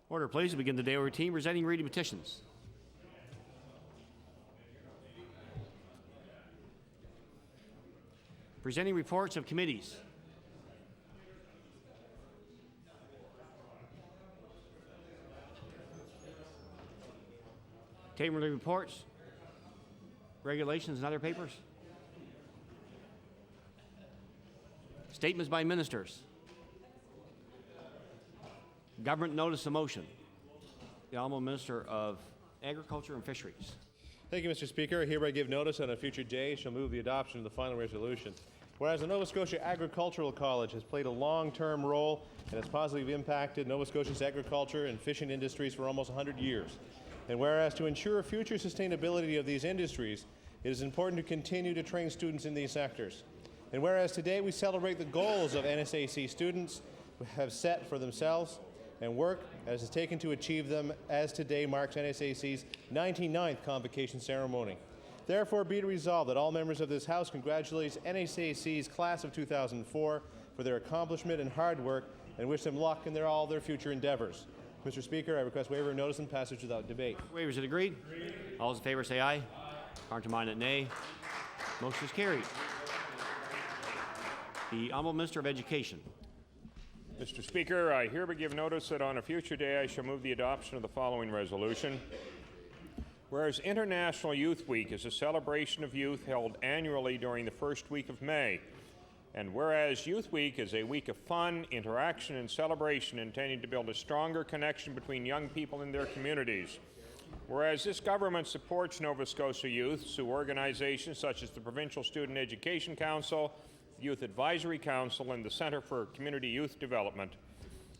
Order, please. We begin the day routine presenting reading petitions. Presenting reports of committees. Tabling reports, regulations, and other papers. Statements by ministers. Government notice of motion. The Honourable Minister of Agriculture and Fisheries. Thank you, Mr. Speaker. I hereby give notice on a future day shall move the adoption of the final resolution. Whereas the Nova Scotia Agricultural College has played a long-term role and has positively impacted Nova Scotia's agriculture and fishing industries for almost 100 years. And whereas to ensure future sustainability of these industries, it is important to continue to train students in these sectors. And whereas today we celebrate the goals of NSAC students who have set for themselves and work as is taken to achieve them, as today marks NSAC's 99th convocation ceremony. Therefore, be it resolved that all members of this House congratulate NSAC's class of 2004 for their accomplishment and hard work and wish them luck in all their future endeavors. Mr. Speaker, I request waiver of notice and passage without debate. Waivers, is it agreed? Agreed. All those in favor say aye. Counterminded, nay. Motion is carried. The Honourable Minister of Education. Mr. Speaker, I hereby give notice that on a future day I shall move the adoption of the following resolution. Whereas International Youth Week is a celebration of youth held annually during the first week of May, and whereas Youth Week is a week of fun, interaction, and celebration intended to build a stronger connection between young people and their communities. Whereas this government supports Nova Scotia youth through organizations such as the Provincial Student Education Council, Youth Advisory Council, and the Centre for Community Youth Development.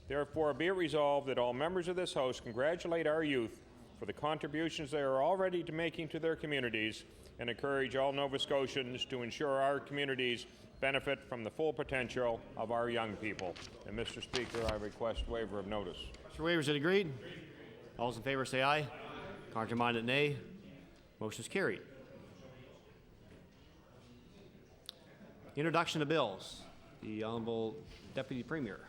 Therefore, be it resolved that all members of this House congratulate our youth for the contributions they are already making to their communities and encourage all Nova Scotians to ensure our communities benefit from the full potential of our young people. And Mr. Speaker, I request waiver of notice. Mr. Waiver, is it agreed? All those in favor say aye. Counterminded, nay. Motion is carried. Introduction of bills. The Honourable Deputy Premier.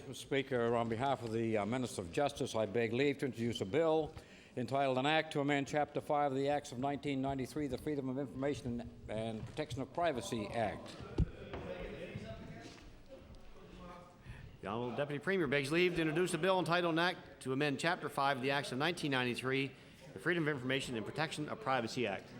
Mr. Speaker, on behalf of the Minister of Justice, I beg leave to introduce a bill entitled An Act to Amend Chapter 5 of the Acts of 1993, the Freedom of Information and Protection of Privacy Act. The Honourable Deputy Premier begs leave to introduce a bill entitled An Act to Amend Chapter 5 of the Acts of 1993, the Freedom of Information and Protection of Privacy Act.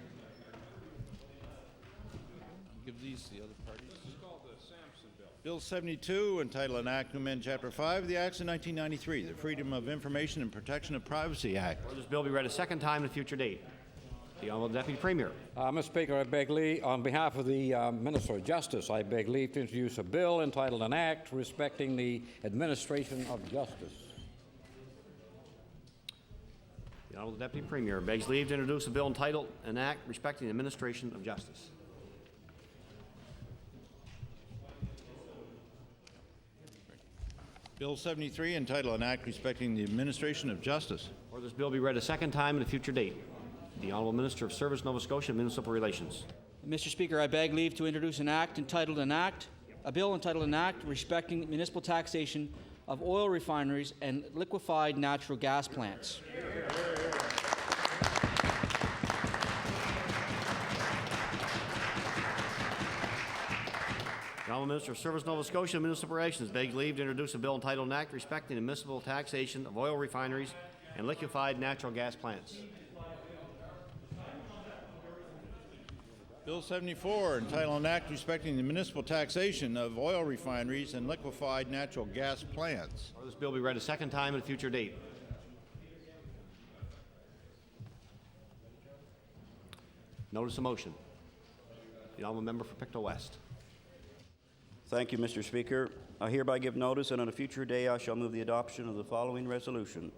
Give these to the other parties. It's called the Sampson Bill. Bill 72, entitled An Act to Amend Chapter 5 of the Acts of 1993, the Freedom of Information and Protection of Privacy Act. Will this bill be read a second time at a future date? The Honourable Deputy Premier. Mr. Speaker, I beg leave, on behalf of the Minister of Justice, I beg leave to introduce a bill entitled An Act Respecting the Administration of Justice. The Honourable Deputy Premier begs leave to introduce a bill entitled An Act Respecting the Administration of Justice. Bill 73, entitled An Act Respecting the Administration of Justice. Or this bill be read a second time at a future date. The Honourable Minister of Service, Nova Scotia, and Municipal Relations. Mr. Speaker, I beg leave to introduce a bill entitled An Act Respecting Municipal Taxation of Oil Refineries and Liquefied Natural Gas Plants. The Honourable Minister of Service, Nova Scotia, and Municipal Relations begs leave to introduce a bill entitled An Act Respecting the Municipal Taxation of Oil Refineries and Liquefied Natural Gas Plants. Bill 74, entitled An Act Respecting the Municipal Taxation of Oil Refineries and Liquefied Natural Gas Plants. Or this bill be read a second time at a future date. Notice of motion. The Honourable Member for Pictou West. Thank you, Mr. Speaker. I hereby give notice, and on a future day I shall move the adoption of the following resolution.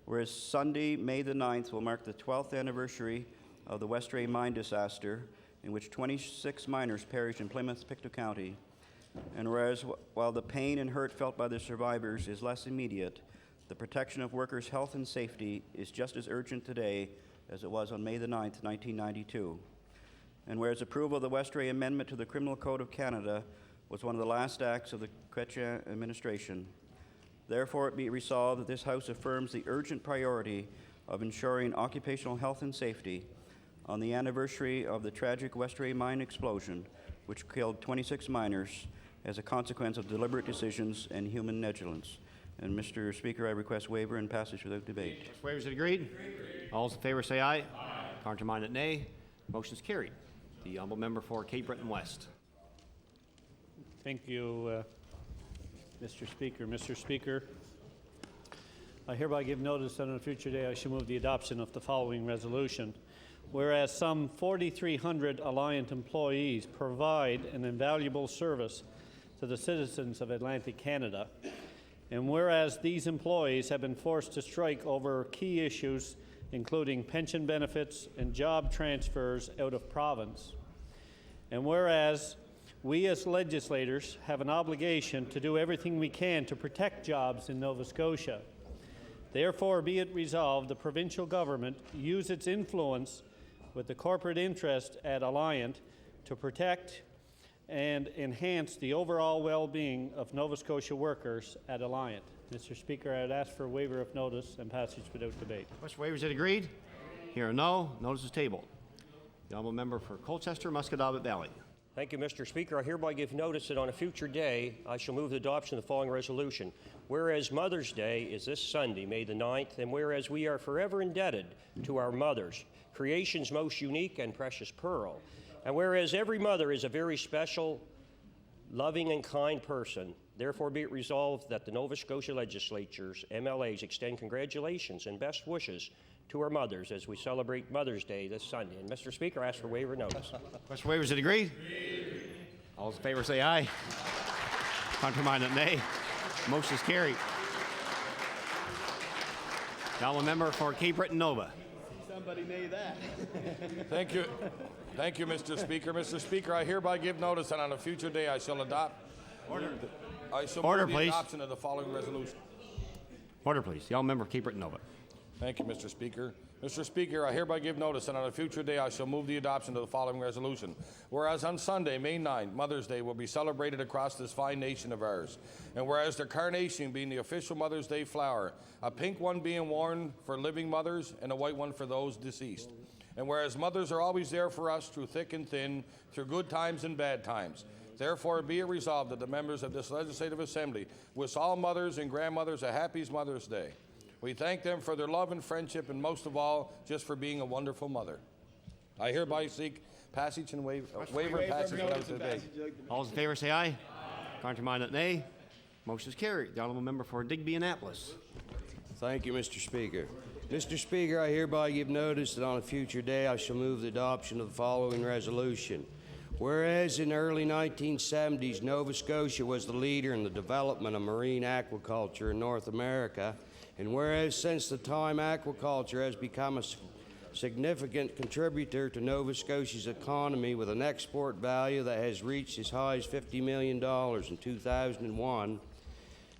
Whereas Sunday, May the 9th, will mark the 12th anniversary of the West Ray mine disaster, in which 26 miners perished in Plymouth, Pictou County. And whereas while the pain and hurt felt by the survivors is less immediate, the protection of workers' health and safety is just as urgent today as it was on May the 9th, 1992. And whereas approval of the West Ray Amendment to the Criminal Code of Canada was one of the last acts of the Chrétien administration. Therefore, it be resolved that this House affirms the urgent priority of ensuring occupational health and safety on the anniversary of the tragic West Ray mine explosion, which killed 26 miners as a consequence of deliberate decisions and human negligence. And Mr. Speaker, I request waiver and passage without debate. Waivers is agreed. All those in favor say aye. Counterminded nay. Motion is carried. The honourable member for Cape Breton West. Thank you, Mr. Speaker. Mr. Speaker, I hereby give notice that on a future day I shall move the adoption of the following resolution. Whereas some 4,300 Alliant employees provide an invaluable service to the citizens of Atlantic Canada, and whereas these employees have been forced to strike over key issues including pension benefits and job transfers out of province, and whereas we as legislators have an obligation to do everything we can to protect jobs in Nova Scotia. Therefore, be it resolved, the provincial government use its influence with the corporate interest at Alliant to protect and enhance the overall well-being of Nova Scotia workers at Alliant. Mr. Speaker, I would ask for a waiver of notice and passage without debate. Question waivers is agreed. Here or no, notice is tabled. The honourable member for Colchester, Musquodoboit Valley. Thank you, Mr. Speaker. I hereby give notice that on a future day I shall move the adoption of the following resolution. Whereas Mother's Day is this Sunday, May the 9th, and whereas we are forever indebted to our mothers, creation's most unique and precious pearl, and whereas every mother is a very special, loving and kind person, therefore be it resolved that the Nova Scotia Legislature's MLAs extend congratulations and best wishes to our mothers as we celebrate Mother's Day this Sunday. And Mr. Speaker, I ask for waiver of notice. Question waivers is agreed. All those in favor say aye. Counterminded nay. Motion is carried. The honourable member for Cape Breton Nova. Somebody nay that. Thank you. Thank you, Mr. Speaker. Mr. Speaker, I hereby give notice that on a future day I shall adopt. I shall Order, move the please. adoption of the following resolution. Order, please. The honourable member for Cape Breton Nova. Thank you, Mr. Speaker. Mr. Speaker, I hereby give notice that on a future day I shall move the adoption of the following resolution. Whereas on Sunday, May 9th, Mother's Day will be celebrated across this fine nation of ours. And whereas the carnation being the official Mother's Day flower, a pink one being worn for living mothers and a white one for those deceased. And whereas mothers are always there for us through thick and thin, through good times and bad times. Therefore, be it resolved that the members of this Legislative Assembly wish all mothers and grandmothers a happy Mother's Day. We thank them for their love and friendship, and most of all, just for being a wonderful mother. I hereby seek passage and waiver and passage without debate. All those in favor say aye. Counterminded nay. Motion is carried. The honourable member for Digby Annapolis. Thank you, Mr. Speaker. Mr. Speaker, I hereby give notice that on a future day I shall move the adoption of the following resolution. Whereas in the early 1970s, Nova Scotia was the leader in the development of marine aquaculture in North America, and whereas since the time aquaculture has become a significant contributor to Nova Scotia's economy with an export value that has reached as high as $50 million in 2001,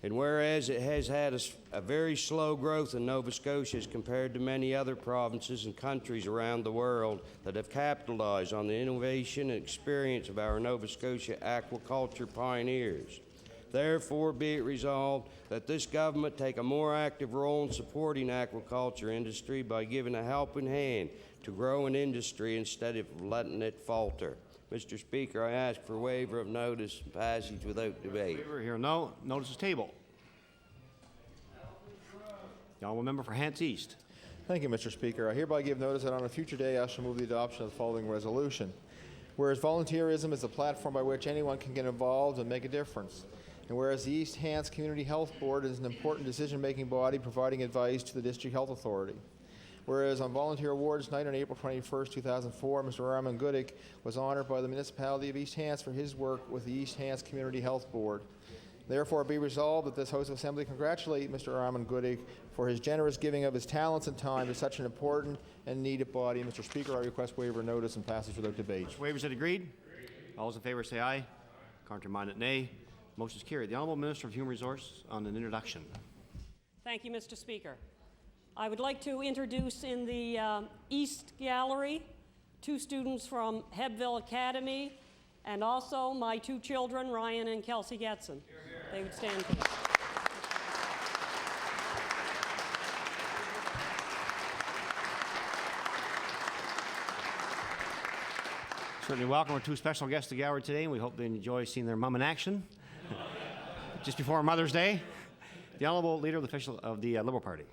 and whereas it has had a very slow growth in Nova Scotia as compared to many other provinces and countries around the world that have capitalized on the innovation and experience of our Nova Scotia aquaculture pioneers. Therefore, be it resolved that this government take a more active role in supporting aquaculture industry by giving a helping hand to grow an industry instead of letting it falter. Mr. Speaker, I ask for waiver of notice and passage without debate. Waiver here no. Notice is tabled. The honourable member for Hants East. Thank you, Mr. Speaker. I hereby give notice that on a future day I shall move the adoption of the following resolution. Whereas volunteerism is a platform by which anyone can get involved and make a difference. And whereas the East Hants Community Health Board is an important decision-making body providing advice to the District Health Authority. Whereas on Volunteer Awards Night on April 21st, 2004, Mr. Armand Goodick was honored by the municipality of East Hants for his work with the East Hants Community Health Board. Therefore, be resolved that this House of Assembly congratulate Mr. Armand Goodick for his generous giving of his talents and time to such an important and needed body. Mr. Speaker, I request waiver, notice, and passage without debate. Waivers are agreed. All those in favor say aye. Counterminded nay. Motion is carried. The Honourable Minister of Human Resources on an introduction. Thank you, Mr. Speaker. I would like to introduce in the East Gallery 2 students from Hebville Academy and also my 2 children, Ryan and Kelsey Getson. They would stand, please. Certainly welcome our two special guests to the gallery today, and we hope they enjoy seeing their mum in action. Just before Mother's Day, the Honourable Leader of the Liberal Party.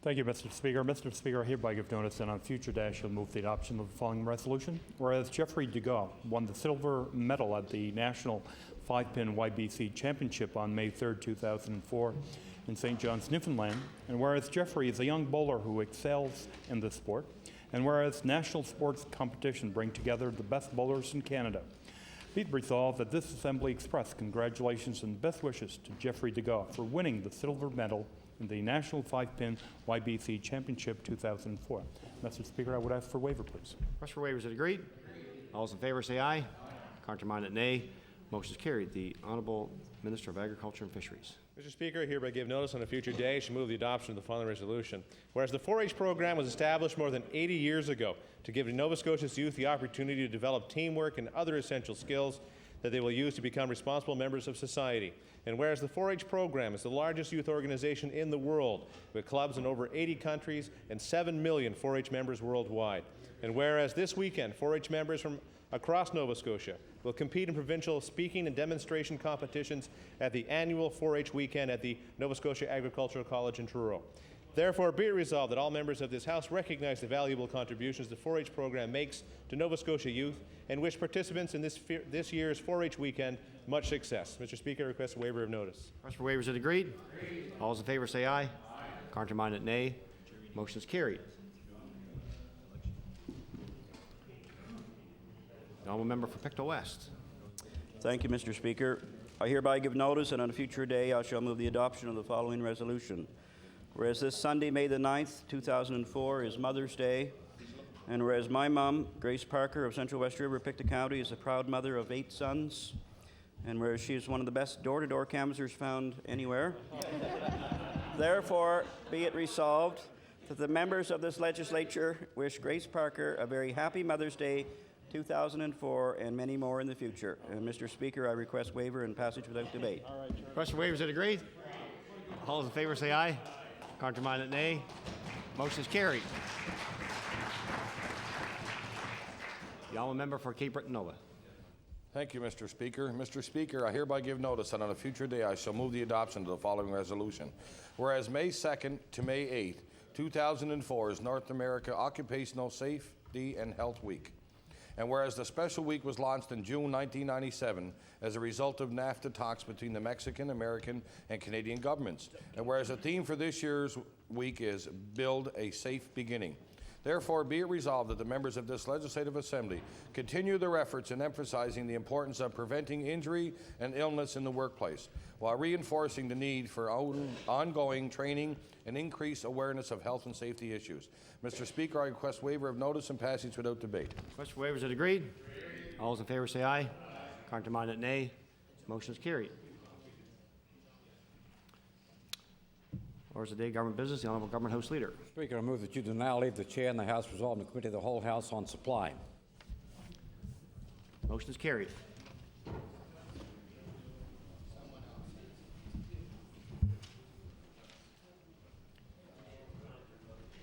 Thank you, Mr. Speaker. Mr. Speaker, I hereby give notice that on future day I shall move the adoption of the following resolution. Whereas Jeffrey Degas won the silver medal at the National 5-Pin YBC Championship on May 3, 2004 in St. John's, Newfoundland, and whereas Jeffrey is a young bowler who excels in this sport, and whereas national sports competition bring together the best bowlers in Canada, be it resolved that this Assembly express congratulations and best wishes to Jeffrey Degas for winning the silver medal in the National 5-Pin YBC Championship 2004. Mr. Speaker, I would ask for waiver, please. Request for waivers is agreed. All those in favor say aye. Contrary-minded, nay. Motion is carried. The Honourable Minister of Agriculture and Fisheries. Mr. Speaker, I hereby give notice on a future day shall move the adoption of the following resolution. Whereas the 4-H program was established more than 80 years ago to give Nova Scotia's youth the opportunity to develop teamwork and other essential skills that they will use to become responsible members of society. And whereas the 4-H program is the largest youth organization in the world, with clubs in over 80 countries and 7 million 4-H members worldwide. And whereas this weekend, 4-H members from across Nova Scotia will compete in provincial speaking and demonstration competitions at the annual 4-H weekend at the Nova Scotia Agricultural College in Truro. Therefore, be it resolved that all members of this House recognize the valuable contributions the 4-H program makes to Nova Scotia youth and wish participants in this year's 4-H weekend much success. Mr. Speaker, I request a waiver of notice. Request for waivers is agreed. All those in favor say aye. Contrary-minded, nay. Motion is carried. The Honourable Member for Pictou West. Thank you, Mr. Speaker. I hereby give notice, and on a future day I shall move the adoption of the following resolution. Whereas this Sunday, May the 9th, 2004, is Mother's Day, and whereas my mom, Grace Parker of Central West River, Pictou County, is a proud mother of 8 sons, and whereas she is one of the best door-to-door canvassers found anywhere, therefore, be it resolved that the members of this legislature wish Grace Parker a very happy Mother's Day 2004, and many more in the future. And Mr. Speaker, I request waiver and passage without debate. Request for waivers is agreed. All those in favor say aye. Contrary-minded, nay. Motion is carried. The Honourable Member for Cape Breton Nova. Thank you, Mr. Speaker. Mr. Speaker, I hereby give notice that on a future day I shall move the adoption of the following resolution. Whereas May 2nd to May 8th, 2004 is North America Occupational Safety and Health Week. And whereas the special week was launched in June 1997 as a result of NAFTA talks between the Mexican, American, and Canadian governments. And whereas the theme for this year's week is Build a Safe Beginning. Therefore, be it resolved that the members of this Legislative Assembly continue their efforts in emphasizing the importance of preventing injury and illness in the workplace, while reinforcing the need for ongoing training and increased awareness of health and safety issues. Mr. Speaker, I request waiver of notice and passage without debate. Request for waivers is agreed. All those in favor say aye. Contrary-minded, nay. Motion is carried. Orders of the day, government business. The Honourable Government House Leader. Speaker, I move that you do now leave the chair and the House resolve in the Committee of the Whole House on Supply. Motion is carried.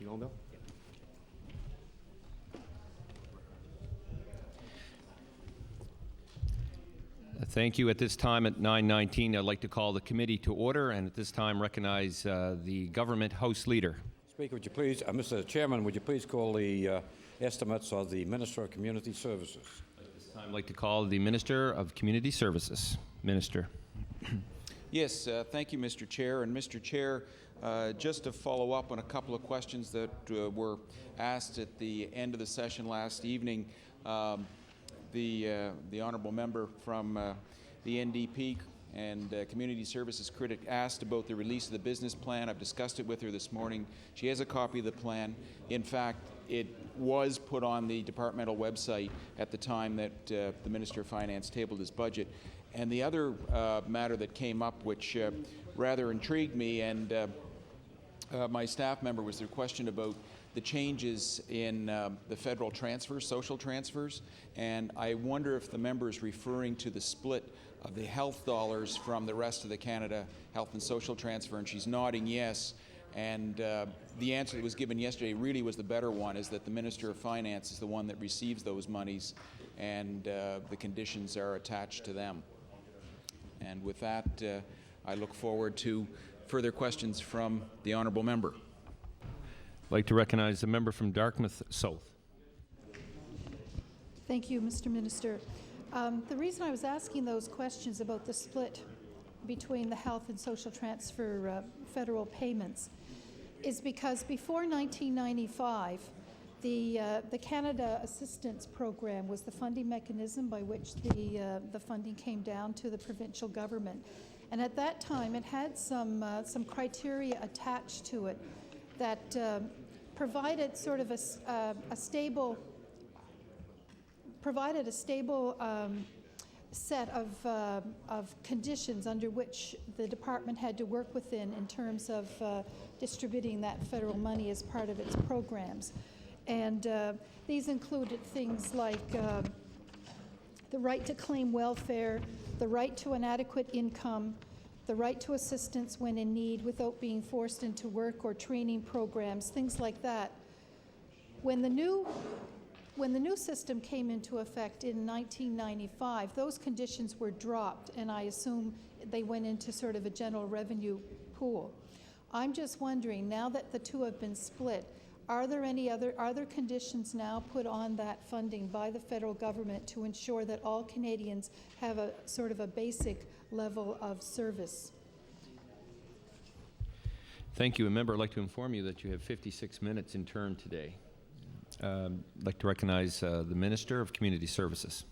You going, Bill? Thank you. At this time, at 9:19, I'd like to call the committee to order, and at this time recognize the Government House Leader. Speaker, would you please, Mr. Chairman, would you please call the estimates of the Minister of Community Services? At this time, I'd like to call the Minister of Community Services. Minister. Yes, thank you, Mr. Chair. And Mr. Chair, just to follow up on a couple of questions that were asked at the end of the session last evening, the honourable member from the NDP and Community Services critic asked about the release of the business plan. I've discussed it with her this morning. She has a copy of the plan. In fact, it was put on the departmental website at the time that the Minister of Finance tabled his budget. And the other matter that came up, which rather intrigued me, and my staff member, was their question about the changes in the federal transfers, social transfers, and I wonder if the member is referring to the split of the health dollars from the rest of the Canada health and social transfer, and she's nodding yes. And the answer that was given yesterday really was the better one, is that the Minister of Finance is the one that receives those monies, and the conditions are attached to them. And with that, I look forward to further questions from the honourable member. I'd like to recognize the member from Dartmouth South. Thank you, Mr. Minister. The reason I was asking those questions about the split between the health and social transfer federal payments is because before 1995, the Canada Assistance Program was the funding mechanism by which the funding came down to the provincial government. And at that time, it had some criteria attached to it that provided sort of a stable set of conditions under which the department had to work within in terms of distributing that federal money as part of its programs. And these included things like the right to claim welfare, the right to an adequate income, the right to assistance when in need without being forced into work or training programs, things like that. When the new system came into effect in 1995, those conditions were dropped, and I assume they went into sort of a general revenue pool. I'm just wondering, now that the two have been split, are there conditions now put on that funding by the federal government to ensure that all Canadians have a sort of a basic level of service? Thank you. A member, I'd like to inform you that you have 56 minutes in turn today. I'd like to recognize the Minister of Community Services.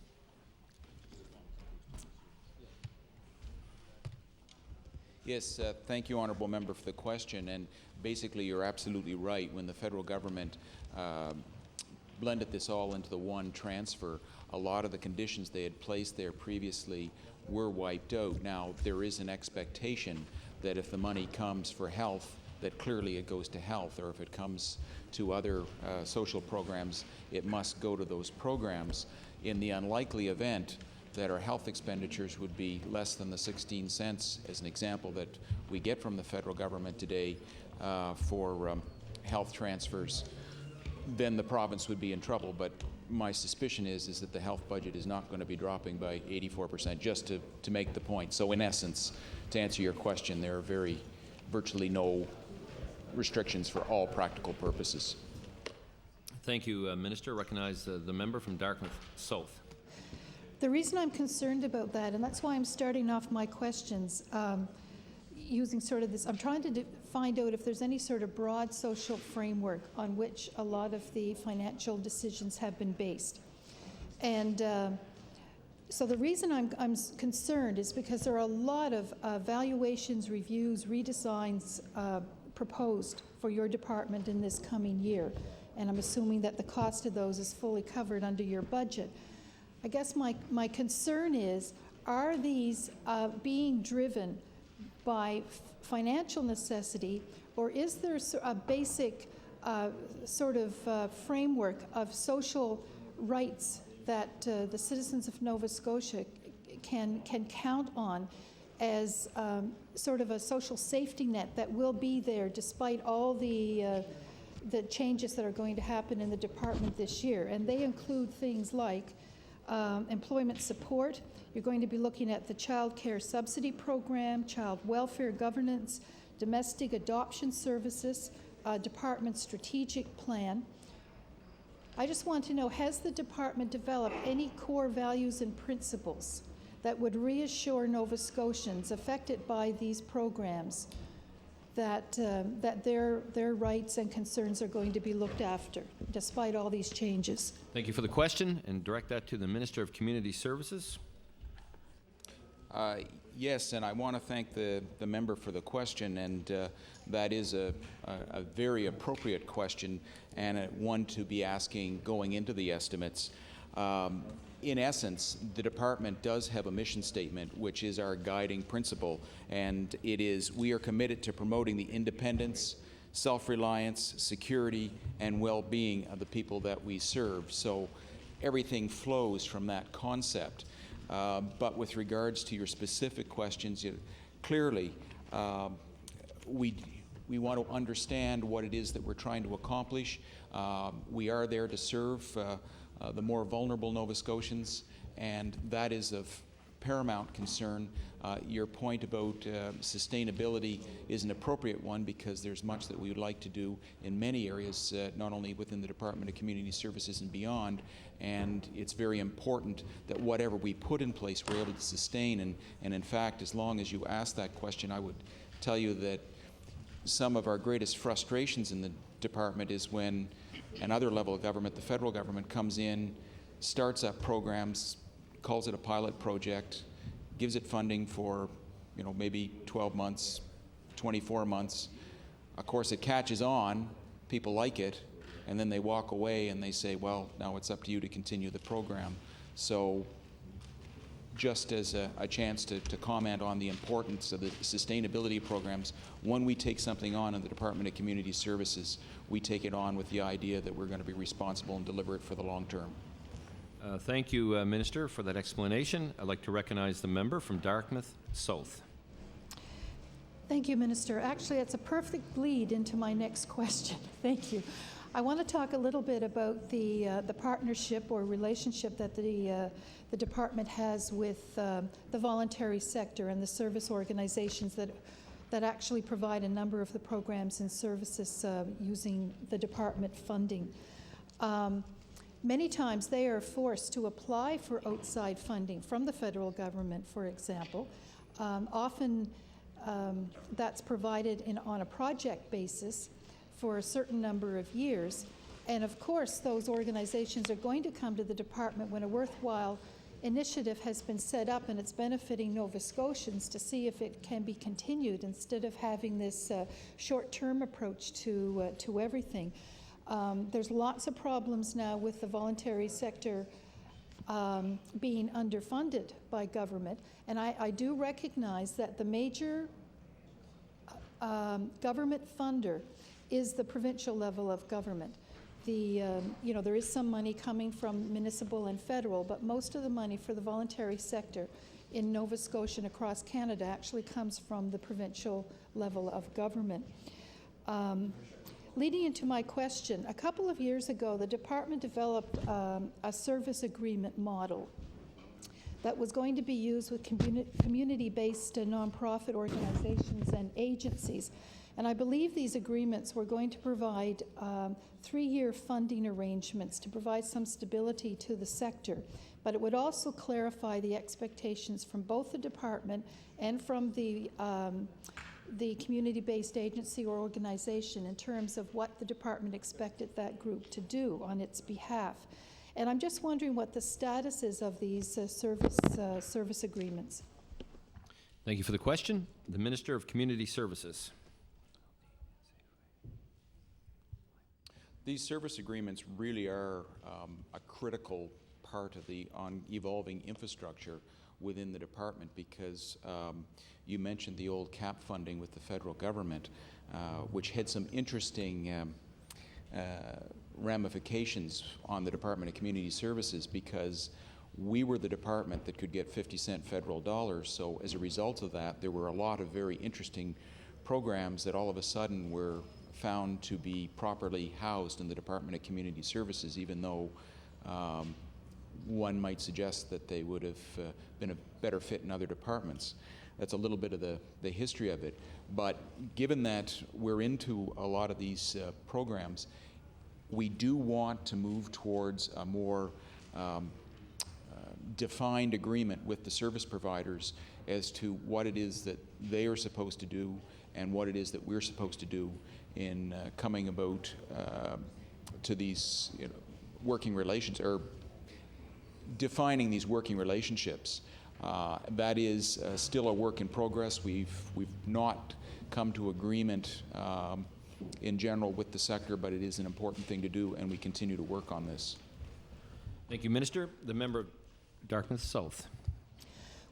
Yes, thank you, Honourable Member, for the question. And basically, you're absolutely right. When the federal government blended this all into the one transfer, a lot of the conditions they had placed there previously were wiped out. Now, there is an expectation that if the money comes for health, that clearly it goes to health, or if it comes to other social programs, it must go to those programs. In the unlikely event that our health expenditures would be less than the 16 cents, as an example, that we get from the federal government today for health transfers, then the province would be in trouble. But my suspicion is that the health budget is not going to be dropping by 84%, just to make the point. So in essence, to answer your question, there are virtually no restrictions for all practical purposes. Thank you, Minister. Recognize the member from Dartmouth South. The reason I'm concerned about that, and that's why I'm starting off my questions using sort of this, I'm trying to find out if there's any sort of broad social framework on which a lot of the financial decisions have been based. And so the reason I'm concerned is because there are a lot of valuations, reviews, redesigns proposed for your department in this coming year. And I'm assuming that the cost of those is fully covered under your budget. I guess my concern is, are these being driven by financial necessity, or is there a basic sort of framework of social rights that the citizens of Nova Scotia can count on as sort of a social safety net that will be there despite all the changes that are going to happen in the department this year? And they include things like employment support. You're going to be looking at the child care subsidy program, child welfare governance, domestic adoption services, department strategic plan. I just want to know, has the department developed any core values and principles that would reassure Nova Scotians affected by these programs that their rights and concerns are going to be looked after, despite all these changes? Thank you for the question, and direct that to the Minister of Community Services. Yes, and I want to thank the member for the question, and that is a very appropriate question, and one to be asking going into the estimates. In essence, the department does have a mission statement, which is our guiding principle, and it is, we are committed to promoting the independence, self-reliance, security, and well-being of the people that we serve. So everything flows from that concept. But with regards to your specific questions, clearly we we want to understand what it is that we're trying to accomplish. We are there to serve the more vulnerable Nova Scotians, and that is of paramount concern. Your point about sustainability is an appropriate one, because there's much that we would like to do in many areas, not only within the Department of Community Services and beyond, and it's very important that whatever we put in place we're able to sustain. And in fact, as long as you ask that question, I would tell you that some of our greatest frustrations in the department is when another level of government, the federal government, comes in, starts up programs, calls it a pilot project, gives it funding for, maybe 12 months, 24 months. Of course, it catches on, people like it, and then they walk away and they say, well, now it's up to you to continue the program. So just as a chance to comment on the importance of the sustainability programs, when we take something on in the Department of Community Services, we take it on with the idea that we're going to be responsible and deliver it for the long term. Thank you, Minister, for that explanation. I'd like to recognize the member from Dartmouth South. Thank you, Minister. Actually, it's a perfect lead into my next question. Thank you. I want to talk a little bit about the partnership or relationship that the department has with the voluntary sector and the service organizations that actually provide a number of the programs and services using the department funding. Many times they are forced to apply for outside funding from the federal government, for example. Often that's provided on a project basis for a certain number of years. And of course, those organizations are going to come to the department when a worthwhile initiative has been set up and it's benefiting Nova Scotians, to see if it can be continued instead of having this short-term approach to everything. There's lots of problems now with the voluntary sector being underfunded by government, and I do recognize that the major government funder is the provincial level of government. There is some money coming from municipal and federal, but most of the money for the voluntary sector in Nova Scotia and across Canada actually comes from the provincial level of government. Leading into my question, a couple of years ago, the department developed a service agreement model that was going to be used with community-based nonprofit organizations and agencies. And I believe these agreements were going to provide 3-year funding arrangements to provide some stability to the sector. But it would also clarify the expectations from both the department and from the community-based agency or organization in terms of what the department expected that group to do on its behalf. And I'm just wondering what the status is of these service agreements. Thank you for the question. The Minister of Community Services. These service agreements really are a critical part of the evolving infrastructure within the department, because you mentioned the old cap funding with the federal government, which had some interesting ramifications on the Department of Community Services, because we were the department that could get 50-cent federal dollars. So as a result of that, there were a lot of very interesting programs that all of a sudden were found to be properly housed in the Department of Community Services, even though one might suggest that they would have been a better fit in other departments. That's a little bit of the history of it. But given that we're into a lot of these programs, we do want to move towards a more defined agreement with the service providers as to what it is that they are supposed to do and what it is that we're supposed to do in coming about to these working relations, or defining these working relationships. That is still a work in progress. We've not come to agreement in general with the sector, but it is an important thing to do, and we continue to work on this. Thank you, Minister. The member of Dartmouth South.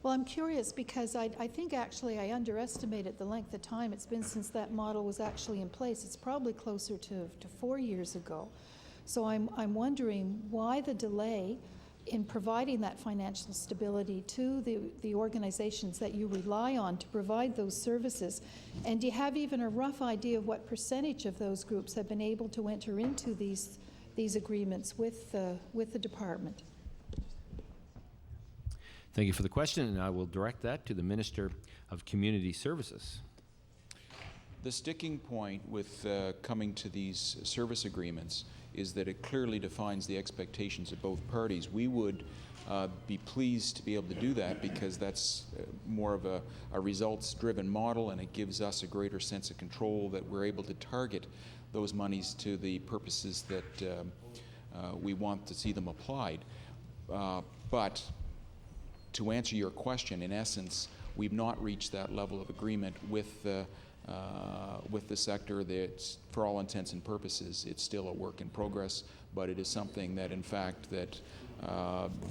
Well, I'm curious because I think actually I underestimated the length of time it's been since that model was actually in place. It's probably closer to 4 years ago. So I'm wondering why the delay in providing that financial stability to the organizations that you rely on to provide those services? And do you have even a rough idea of what percentage of those groups have been able to enter into these agreements with the department? Thank you for the question, and I will direct that to the Minister of Community Services. The sticking point with coming to these service agreements is that it clearly defines the expectations of both parties. We would be pleased to be able to do that because that's more of a results-driven model, and it gives us a greater sense of control that we're able to target those monies to the purposes that we want to see them applied. But to answer your question, in essence, we've not reached that level of agreement with the sector. That's, for all intents and purposes, it's still a work in progress, but it is something that, in fact, that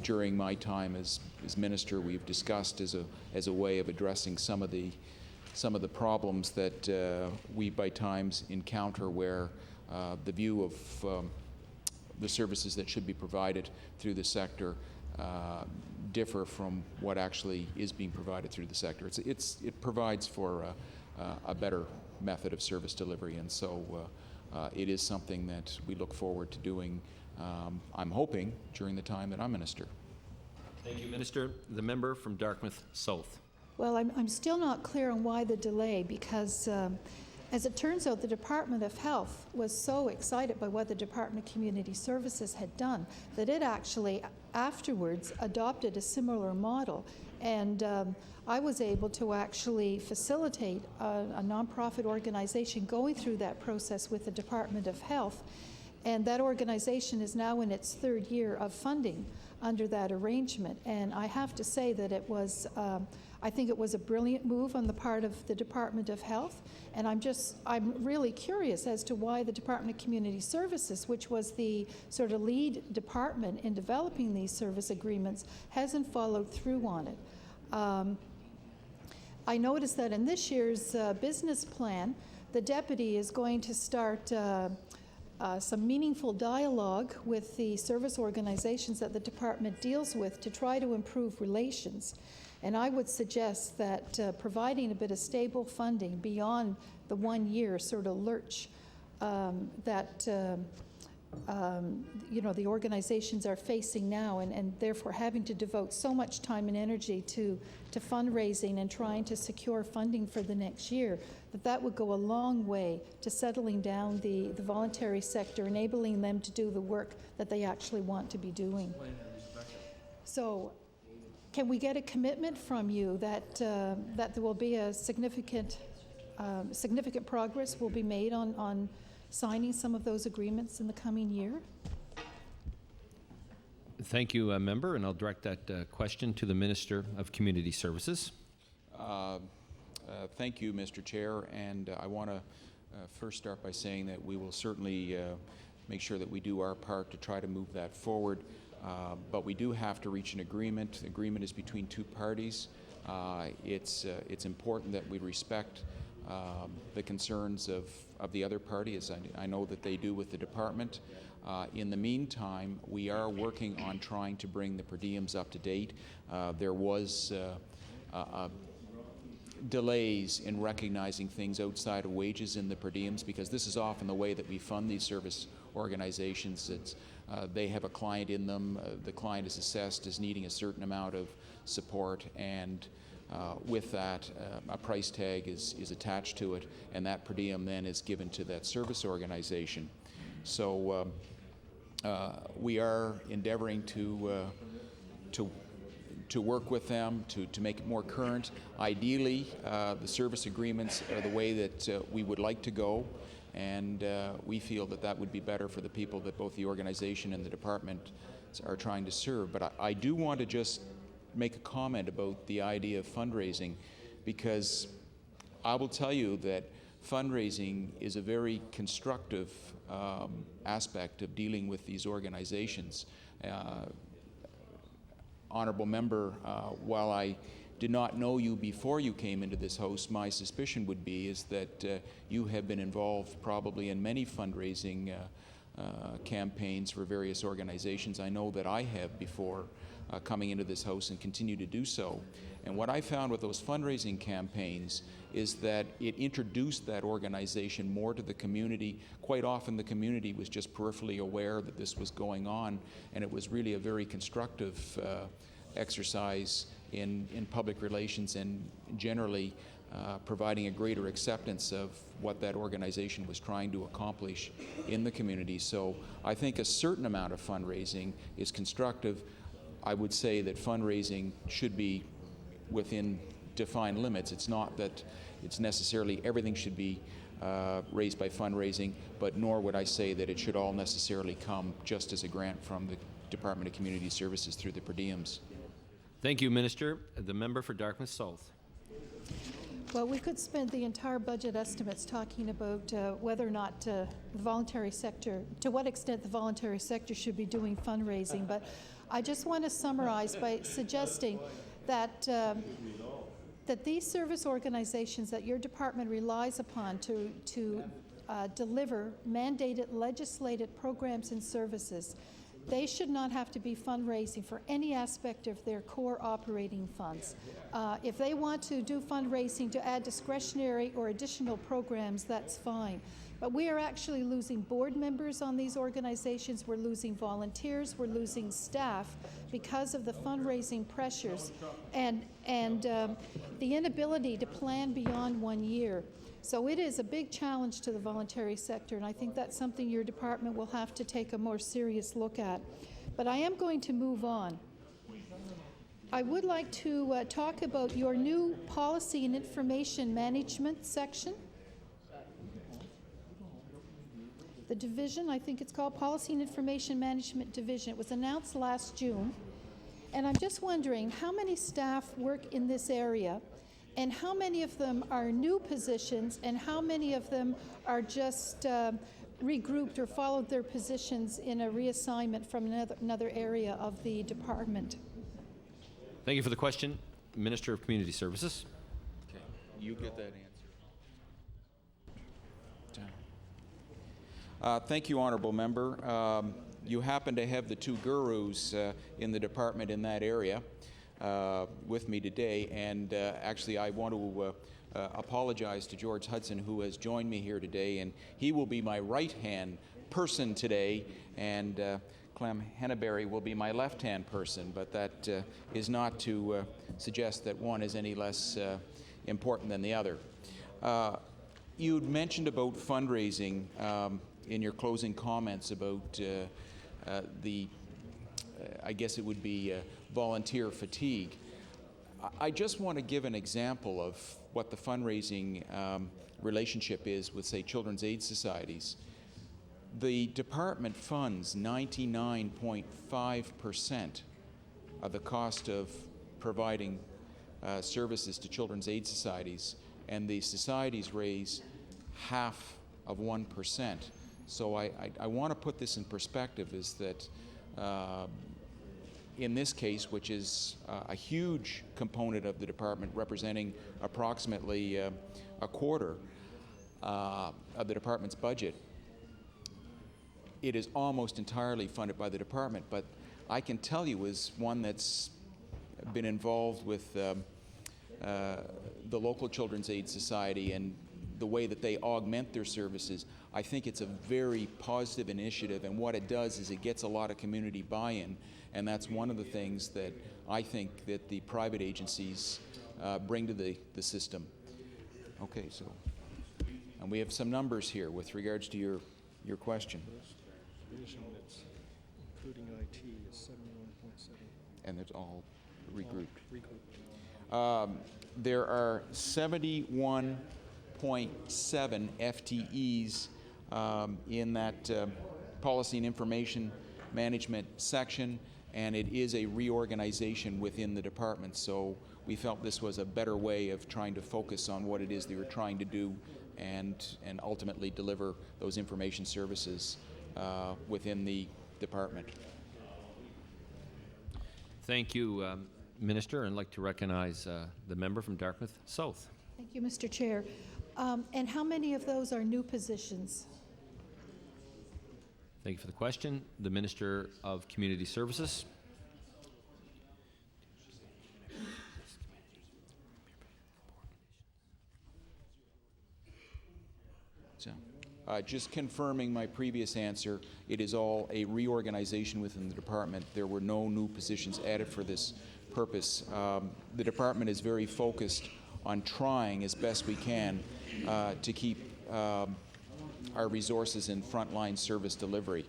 during my time as minister, we've discussed as a way of addressing some of the problems that we by times encounter, where the view of the services that should be provided through the sector differ from what actually is being provided through the sector. It provides for a better method of service delivery, and so it is something that we look forward to doing, I'm hoping, during the time that I'm minister. Thank you, Minister. The member from Dartmouth South. Well, I'm still not clear on why the delay, because as it turns out, the Department of Health was so excited by what the Department of Community Services had done that it actually afterwards adopted a similar model. And I was able to actually facilitate a nonprofit organization going through that process with the Department of Health. And that organization is now in its third year of funding under that arrangement. And I have to say that it was, I think it was a brilliant move on the part of the Department of Health. And I'm really curious as to why the Department of Community Services, which was the sort of lead department in developing these service agreements, hasn't followed through on it. I noticed that in this year's business plan, the deputy is going to start some meaningful dialogue with the service organizations that the department deals with to try to improve relations. And I would suggest that providing a bit of stable funding beyond the 1 year sort of lurch that the organizations are facing now, and therefore having to devote so much time and energy to fundraising and trying to secure funding for the next year, that would go a long way to settling down the voluntary sector, enabling them to do the work that they actually want to be doing. So can we get a commitment from you that that there will be a significant progress will be made on signing some of those agreements in the coming year? Thank you, member, and I'll direct that question to the Minister of Community Services. Thank you, Mr. Chair, and I want to first start by saying that we will certainly make sure that we do our part to try to move that forward, but we do have to reach an agreement. The agreement is between two parties. It's important that we respect the concerns of the other party, as I know that they do with the department. In the meantime, we are working on trying to bring the per diems up to date. There was delays in recognizing things outside of wages in the per diems, because this is often the way that we fund these service organizations. They have a client in them. The client is assessed as needing a certain amount of support, and with that, a price tag is attached to it, and that per diem then is given to that service organization. So we are endeavoring to work with them to make it more current. Ideally, the service agreements are the way that we would like to go, and we feel that that would be better for the people that both the organization and the department are trying to serve. But I do want to just make a comment about the idea of fundraising, because I will tell you that fundraising is a very constructive aspect of dealing with these organizations. Honorable member, while I did not know you before you came into this House, my suspicion would be is that you have been involved probably in many fundraising campaigns for various organizations. I know that I have before coming into this House and continue to do so. And what I found with those fundraising campaigns is that it introduced that organization more to the community. Quite often the community was just peripherally aware that this was going on, and it was really a very constructive exercise in public relations and generally providing a greater acceptance of what that organization was trying to accomplish in the community. So I think a certain amount of fundraising is constructive. I would say that fundraising should be within defined limits. It's not that it's necessarily everything should be raised by fundraising, but nor would I say that it should all necessarily come just as a grant from the Department of Community Services through the per diems. Thank you, Minister. The member for Dartmouth South. Well, we could spend the entire budget estimates talking about whether or not the voluntary sector, to what extent the voluntary sector should be doing fundraising, but I just want to summarize by suggesting that that these service organizations that your department relies upon to deliver mandated legislated programs and services, they should not have to be fundraising for any aspect of their core operating funds. If they want to do fundraising to add discretionary or additional programs, that's fine. But we are actually losing board members on these organizations. We're losing volunteers. We're losing staff because of the fundraising pressures and the inability to plan beyond 1 year. So it is a big challenge to the voluntary sector, and I think that's something your department will have to take a more serious look at. But I am going to move on. I would like to talk about your new policy and information management section. The division, I think it's called Policy and Information Management Division. It was announced last June. And I'm just wondering how many staff work in this area, and how many of them are new positions, and how many of them are just regrouped or followed their positions in a reassignment from another area of the department. Thank you for the question. Minister of Community Services. Okay, you get that answer. Thank you, Honourable Member. You happen to have the two gurus in the department in that area with me today, and actually I want to apologize to George Hudson, who has joined me here today, and he will be my right-hand person today, and Clem Henneberry will be my left-hand person, but that is not to suggest that one is any less important than the other. You'd mentioned about fundraising in your closing comments about I guess it would be volunteer fatigue. I just want to give an example of what the fundraising relationship is with, say, children's aid societies. The department funds 99.5% of the cost of providing services to children's aid societies, and the societies raise half of 1%. So I want to put this in perspective, is that in this case, which is a huge component of the department, representing approximately a quarter of the department's budget, it is almost entirely funded by the department. But I can tell you, as one that's been involved with the local Children's Aid Society and the way that they augment their services, I think it's a very positive initiative, and what it does is it gets a lot of community buy-in, and that's one of the things that I think that the private agencies bring to the system. Okay, so, and we have some numbers here with regards to your question. Including IT is 71.7. And it's all regrouped. There are 71.7 FTEs in that policy and information management section, and it is a reorganization within the department. So we felt this was a better way of trying to focus on what it is they were trying to do and ultimately deliver those information services within the department. Thank you, Minister. I'd like to recognize the member from Dartmouth South. Thank you, Mr. Chair. And how many of those are new positions? Thank you for the question. The Minister of Community Services. So, just confirming my previous answer, it is all a reorganization within the department. There were no new positions added for this purpose. The department is very focused on trying as best we can to keep our resources in frontline service delivery.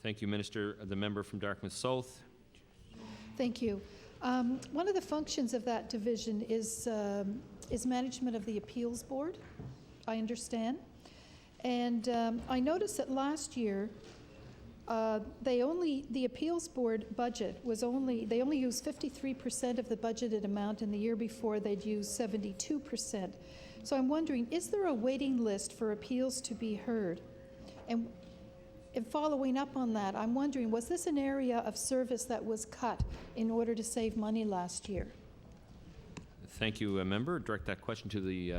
Thank you, Minister. The member from Dartmouth South. Thank you. One of the functions of that division is management of the appeals board, I understand. And I noticed that last year, the appeals board budget was they only used 53% of the budgeted amount, and the year before they'd used 72%. So I'm wondering, is there a waiting list for appeals to be heard? And following up on that, I'm wondering, was this an area of service that was cut in order to save money last year? Thank you, member. Direct that question to the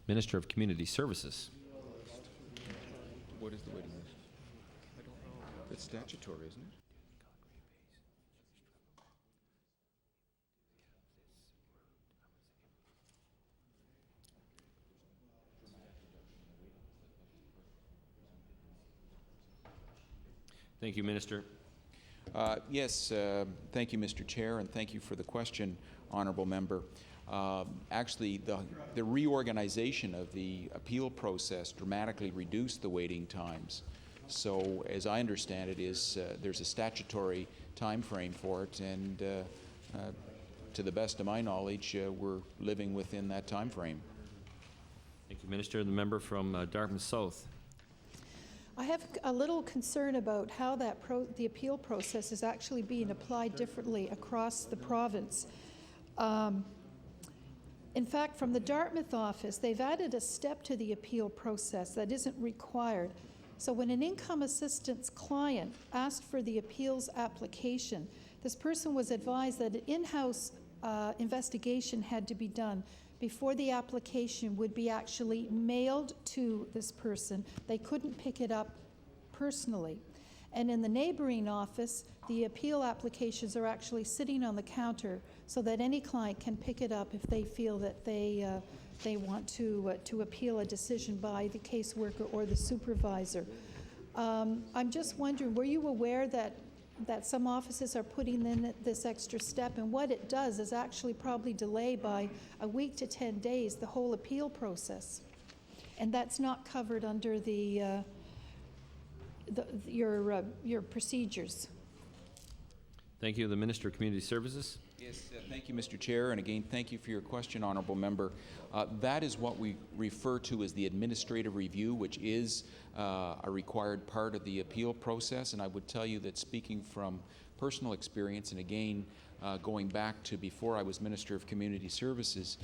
Minister of Community Services. What is the waiting list? I don't know. It's statutory, isn't it? Thank you, Minister. Yes, thank you, Mr. Chair, and thank you for the question, Honourable Member. Actually, the reorganization of the appeal process dramatically reduced the waiting times. So, as I understand it, there's a statutory time frame for it, and to the best of my knowledge, we're living within that time frame. Thank you, Minister. The member from Dartmouth South. I have a little concern about how the appeal process is actually being applied differently across the province. In fact, from the Dartmouth office, they've added a step to the appeal process that isn't required. So when an income assistance client asked for the appeals application, this person was advised that an in-house investigation had to be done before the application would be actually mailed to this person. They couldn't pick it up personally. And in the neighboring office, the appeal applications are actually sitting on the counter so that any client can pick it up if they feel that they want to appeal a decision by the caseworker or the supervisor. I'm just wondering, were you aware that some offices are putting in this extra step, and what it does is actually probably delay by a week to 10 days the whole appeal process, and that's not covered under your procedures. Thank you. The Minister of Community Services. Yes, thank you, Mr. Chair, and again, thank you for your question, Honourable Member. That is what we refer to as the administrative review, which is a required part of the appeal process, and I would tell you that, speaking from personal experience, and again, going back to before I was Minister of Community Services,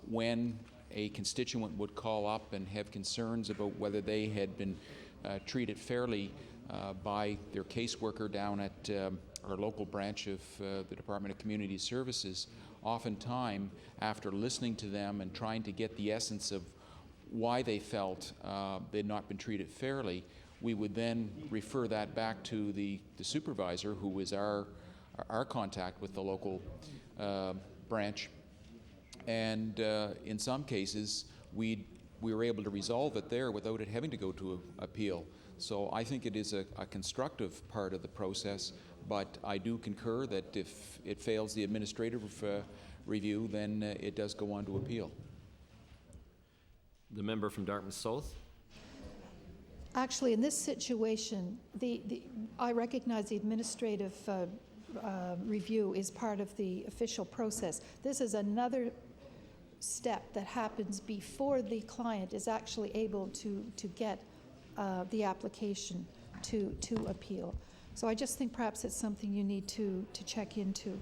when a constituent would call up and have concerns about whether they had been treated fairly by their caseworker down at our local branch of the Department of Community Services, oftentimes, after listening to them and trying to get the essence of why they felt they'd not been treated fairly, we would then refer that back to the supervisor, who is our contact with the local branch. And in some cases, we were able to resolve it there without it having to go to appeal. So I think it is a constructive part of the process, but I do concur that if it fails the administrative review, then it does go on to appeal. The member from Dartmouth South. Actually, in this situation, I recognize the administrative review is part of the official process. This is another step that happens before the client is actually able to get the application to appeal. So I just think perhaps it's something you need to check into.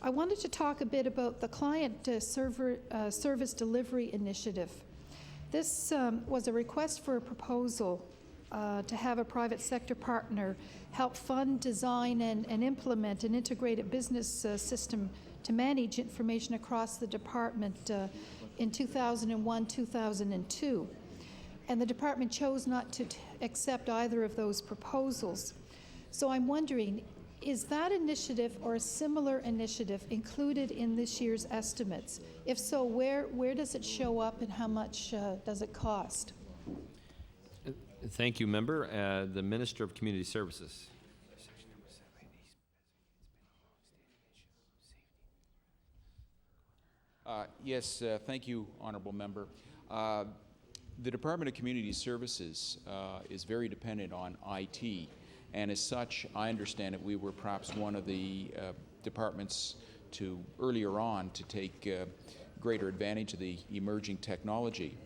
I wanted to talk a bit about the client service delivery initiative. This was a request for a proposal to have a private sector partner help fund, design, and implement an integrated business system to manage information across the department in 2001-2002. And the department chose not to accept either of those proposals. So I'm wondering, is that initiative or a similar initiative included in this year's estimates? If so, where does it show up and how much does it cost? Thank you, Member. The Minister of Community Services. Yes, thank you, Honourable Member. The Department of Community Services is very dependent on IT, and as such, I understand that we were perhaps one of the departments to earlier on to take greater advantage of the emerging technology.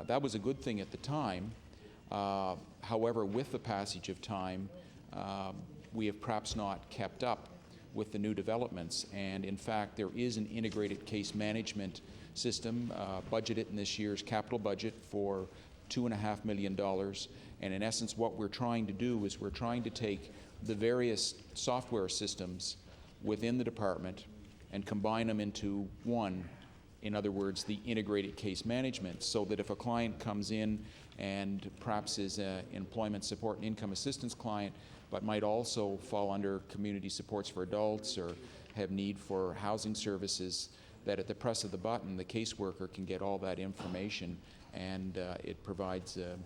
That was a good thing at the time. However, with the passage of time, we have perhaps not kept up with the new developments, and in fact there is an integrated case management system budgeted in this year's capital budget for $2.5 million, and in essence what we're trying to do is we're trying to take the various software systems within the department and combine them into one, in other words the integrated case management, so that if a client comes in and perhaps is an employment support and income assistance client but might also fall under community supports for adults or have need for housing services, that at the press of the button the caseworker can get all that information, and it provides a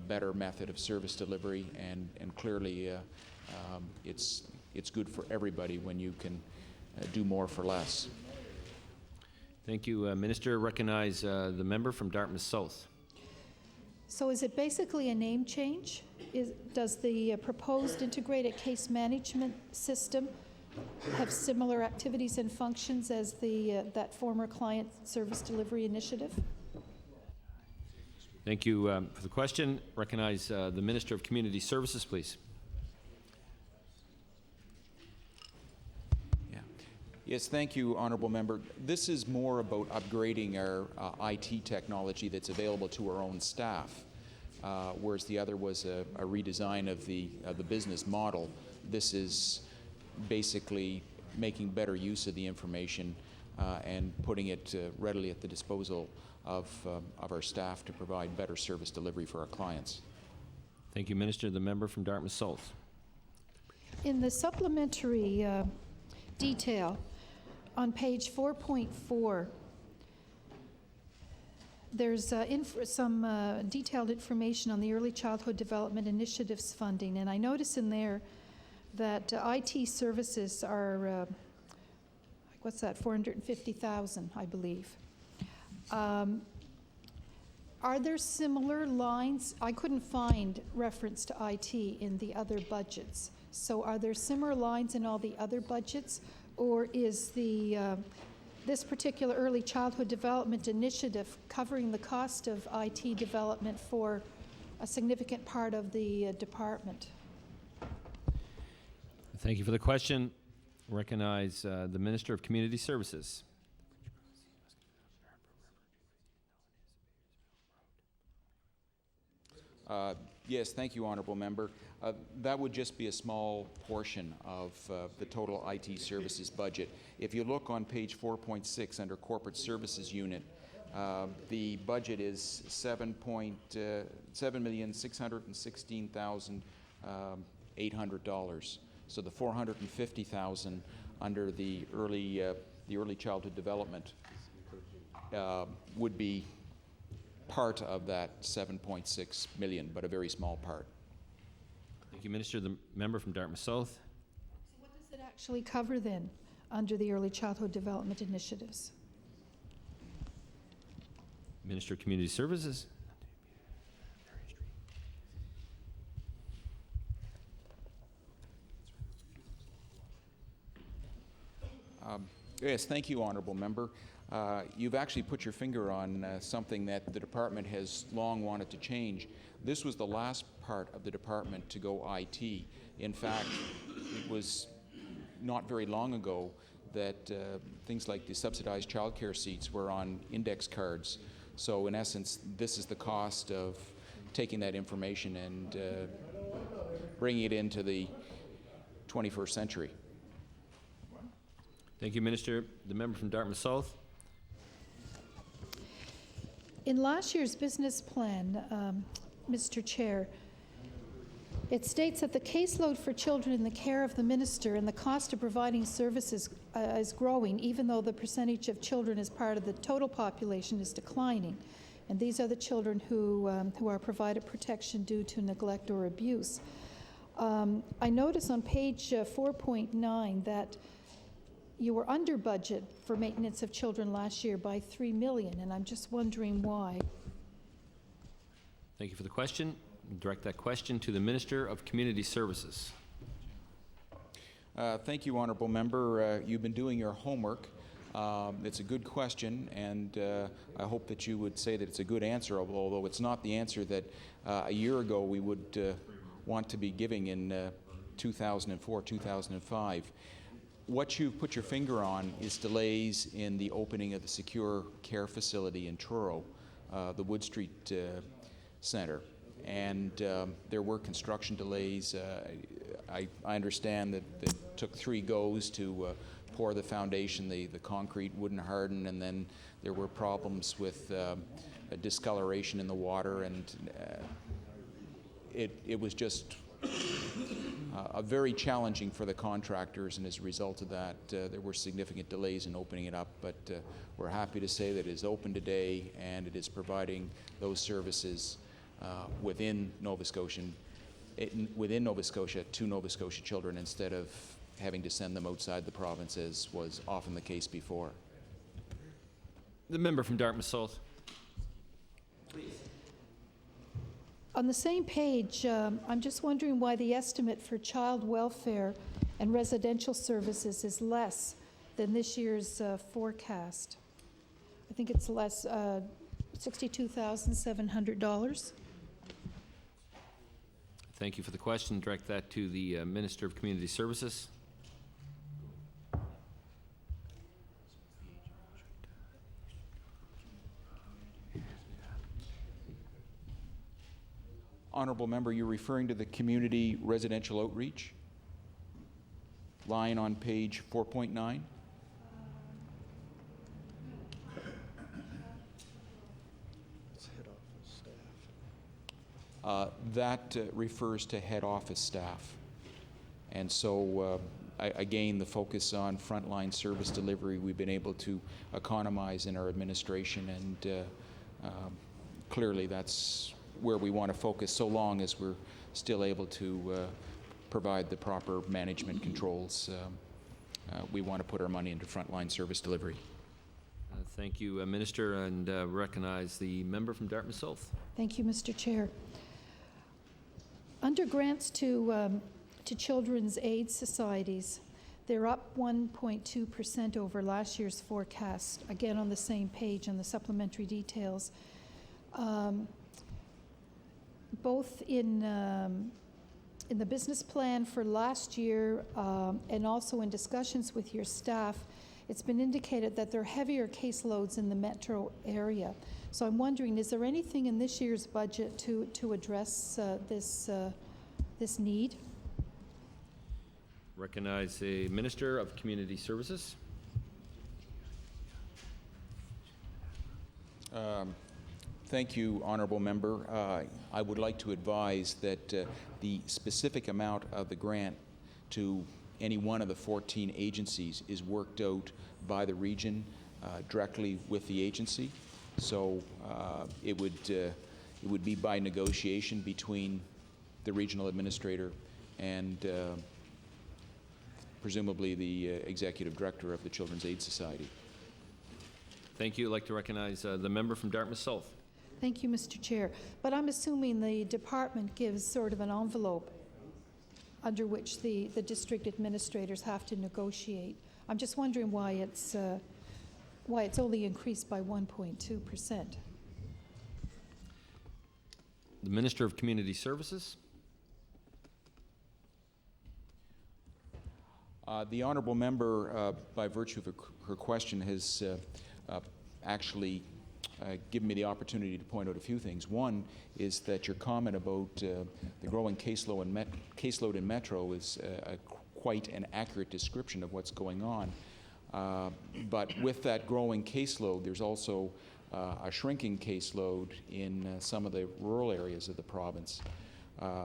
better method of service delivery, and clearly it's good for everybody when you can do more for less. Thank you, Minister. Recognize the member from Dartmouth South. So is it basically a name change? Does the proposed integrated case management system have similar activities and functions as that former client service delivery initiative? Thank you for the question. Recognize the Minister of Community Services, please. Yes, thank you, Honourable Member. This is more about upgrading our IT technology that's available to our own staff, whereas the other was a redesign of the business model. This is basically making better use of the information and putting it readily at the disposal of our staff to provide better service delivery for our clients. Thank you, Minister. The member from Dartmouth South. In the supplementary detail, on page 4.4, there's some detailed information on the Early Childhood Development Initiatives funding, and I notice in there that IT services are, what's that, $450,000, I believe. Are there similar lines? I couldn't find reference to IT in the other budgets. So are there similar lines in all the other budgets, or is this particular Early Childhood Development Initiative covering the cost of IT development for a significant part of the department? Thank you for the question. Recognize the Minister of Community Services. Yes, thank you, Honourable Member. That would just be a small portion of the total IT services budget. If you look on page 4.6 under Corporate Services Unit, the budget is $7,616,800. So the $450,000 under the early childhood development would be part of that $7.6 million, but a very small part. Thank you, Minister. The member from Dartmouth South. So what does it actually cover then under the Early Childhood Development Initiatives? Minister of Community Services. Yes, thank you, Honourable Member. You've actually put your finger on something that the department has long wanted to change. This was the last part of the department to go IT. In fact, it was not very long ago that things like the subsidized childcare seats were on index cards. So in essence, this is the cost of taking that information and bringing it into the 21st century. Thank you, Minister. The member from Dartmouth South. In last year's business plan, Mr. Chair, it states that the caseload for children in the care of the minister and the cost of providing services is growing, even though the percentage of children as part of the total population is declining. And these are the children who are provided protection due to neglect or abuse. I notice on page 4.9 that you were under budget for maintenance of children last year by $3 million, and I'm just wondering why. Thank you for the question. Direct that question to the Minister of Community Services. Thank you, Honourable Member. You've been doing your homework. It's a good question, and I hope that you would say that it's a good answer, although it's not the answer that a year ago we would want to be giving in 2004, 2005. What you've put your finger on is delays in the opening of the secure care facility in Truro, the Wood Street Centre. And there were construction delays. I understand that it took 3 goes to pour the foundation. The concrete wouldn't harden, and then there were problems with a discoloration in the water, and it was just very challenging for the contractors, and as a result of that, there were significant delays in opening it up. But we're happy to say that it is open today, and it is providing those services within Nova Scotia to Nova Scotia children, instead of having to send them outside the province, as was often the case before. The member from Dartmouth South. On the same page, I'm just wondering why the estimate for child welfare and residential services is less than this year's forecast. I think it's less, $62,700. Thank you for the question. Direct that to the Minister of Community Services. Honourable Member, you're referring to the community residential outreach line on page 4.9? That refers to head office staff. And so, again, the focus on frontline service delivery, we've been able to economize in our administration, and clearly that's where we want to focus, so long as we're still able to provide the proper management controls. We want to put our money into frontline service delivery. Thank you, Minister, and recognize the member from Dartmouth South. Thank you, Mr. Chair. Under grants to children's aid societies, they're up 1.2% over last year's forecast, again on the same page on the supplementary details. Both in the business plan for last year and also in discussions with your staff, it's been indicated that there are heavier caseloads in the metro area. So I'm wondering, is there anything in this year's budget to address this need? Recognize the Minister of Community Services. Thank you, Honourable Member. I would like to advise that the specific amount of the grant to any one of the 14 agencies is worked out by the region directly with the agency. So it would be by negotiation between the regional administrator and presumably the executive director of the Children's Aid Society. Thank you. I'd like to recognize the member from Dartmouth South. Thank you, Mr. Chair. But I'm assuming the department gives sort of an envelope under which the district administrators have to negotiate. I'm just wondering why it's only increased by 1.2%. The Minister of Community Services. The honourable member, by virtue of her question, has actually given me the opportunity to point out a few things. One is that your comment about the growing caseload in Metro is quite an accurate description of what's going on. But with that growing caseload, there's also a shrinking caseload in some of the rural areas of the province.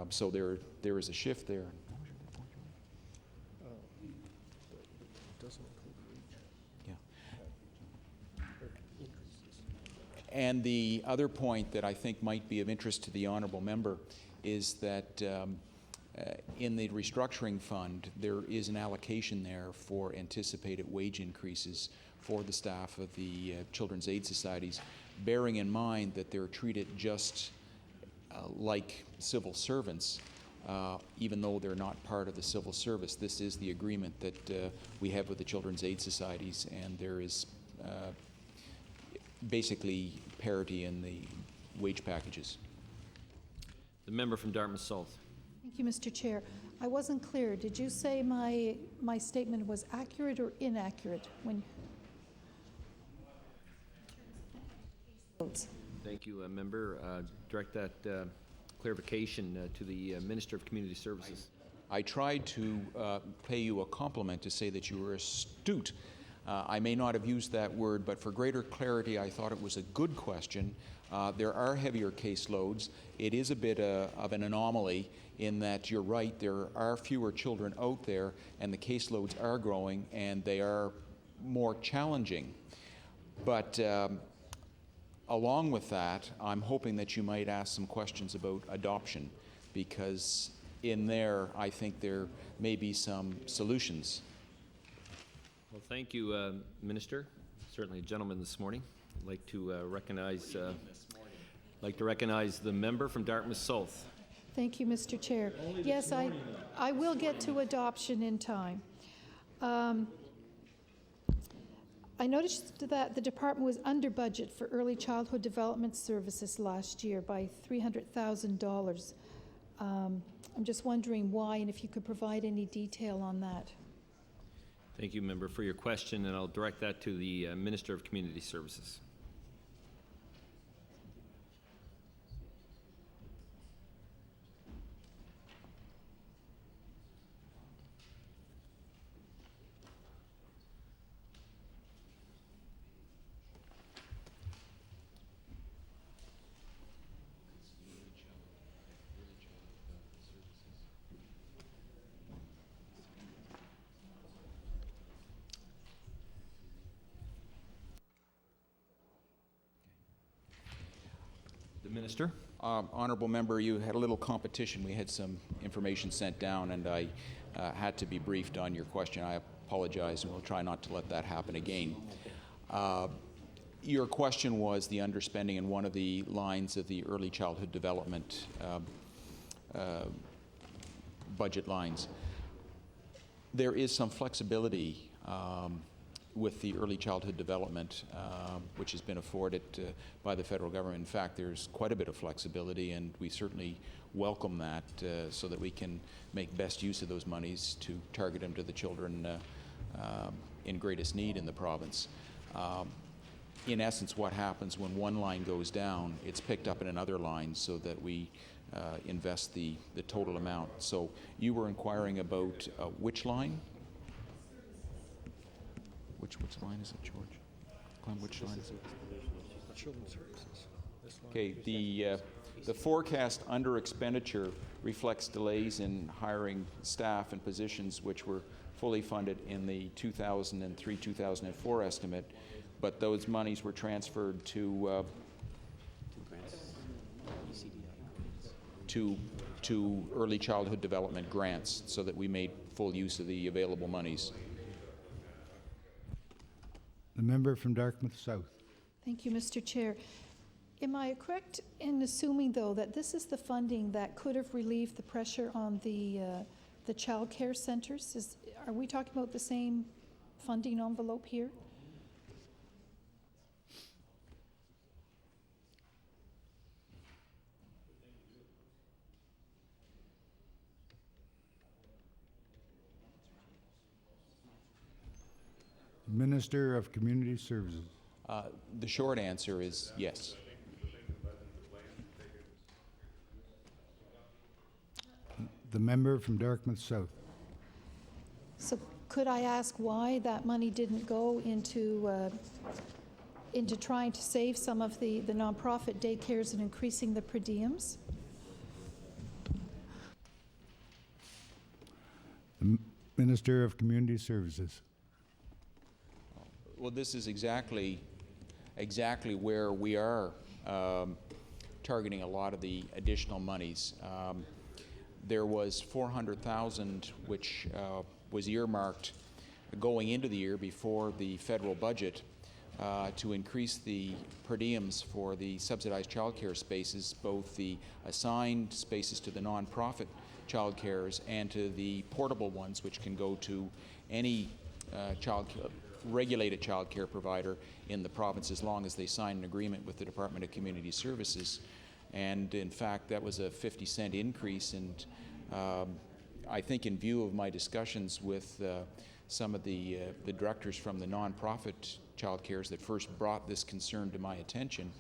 So there is a shift there. And the other point that I think might be of interest to the honourable member is that in the restructuring fund, there is an allocation there for anticipated wage increases for the staff of the Children's Aid Societies, bearing in mind that they're treated just like civil servants, even though they're not part of the civil service. This is the agreement that we have with the Children's Aid Societies, and there is basically parity in the wage packages. The member from Dartmouth South. Thank you, Mr. Chair. I wasn't clear. Did you say my statement was accurate or inaccurate? Thank you, member. Direct that clarification to the Minister of Community Services. I tried to pay you a compliment to say that you were astute. I may not have used that word, but for greater clarity, I thought it was a good question. There are heavier caseloads. It is a bit of an anomaly in that you're right, there are fewer children out there, and the caseloads are growing, and they are more challenging. But along with that, I'm hoping that you might ask some questions about adoption, because in there, I think there may be some solutions. Well, thank you, Minister. Certainly a gentleman this morning. I'd like to recognize the member from Dartmouth South. Thank you, Mr. Chair. Yes, I will get to adoption in time. I noticed that the department was under budget for early childhood development services last year by $300,000. I'm just wondering why, and if you could provide any detail on that. Thank you, member, for your question, and I'll direct that to the Minister of Community Services. Minister. Honourable member, you had a little competition. We had some information sent down, and I had to be briefed on your question. I apologize, and we'll try not to let that happen again. Your question was the underspending in one of the lines of the early childhood development budget lines. There is some flexibility with the early childhood development, which has been afforded by the federal government. In fact, there's quite a bit of flexibility, and we certainly welcome that so that we can make best use of those monies to target them to the children in greatest need in the province. In essence, what happens when one line goes down, it's picked up in another line so that we invest the total amount. So you were inquiring about which line? Which line is it, George? Glenn, which line is it? Children's Services. Okay, the forecast under expenditure reflects delays in hiring staff and positions which were fully funded in the 2003-2004 estimate, but those monies were transferred to early childhood development grants so that we made full use of the available monies. The member from Dartmouth South. Thank you, Mr. Chair. Am I correct in assuming, though, that this is the funding that could have relieved the pressure on the child care centres? Are we talking about the same funding envelope here? Minister of Community Services. The short answer is yes. The member from Dartmouth South. So could I ask why that money didn't go into trying to save some of the nonprofit daycares and increasing the per diems? The Minister of Community Services. Well, this is exactly where we are targeting a lot of the additional monies. There was $400,000 which was earmarked going into the year before the federal budget to increase the per diems for the subsidized childcare spaces, both the assigned spaces to the nonprofit child cares and to the portable ones, which can go to any regulated child care provider in the province as long as they sign an agreement with the Department of Community Services. And in fact, that was a 50-cent increase, and I think in view of my discussions with some of the directors from the nonprofit child cares that first brought this concern to my attention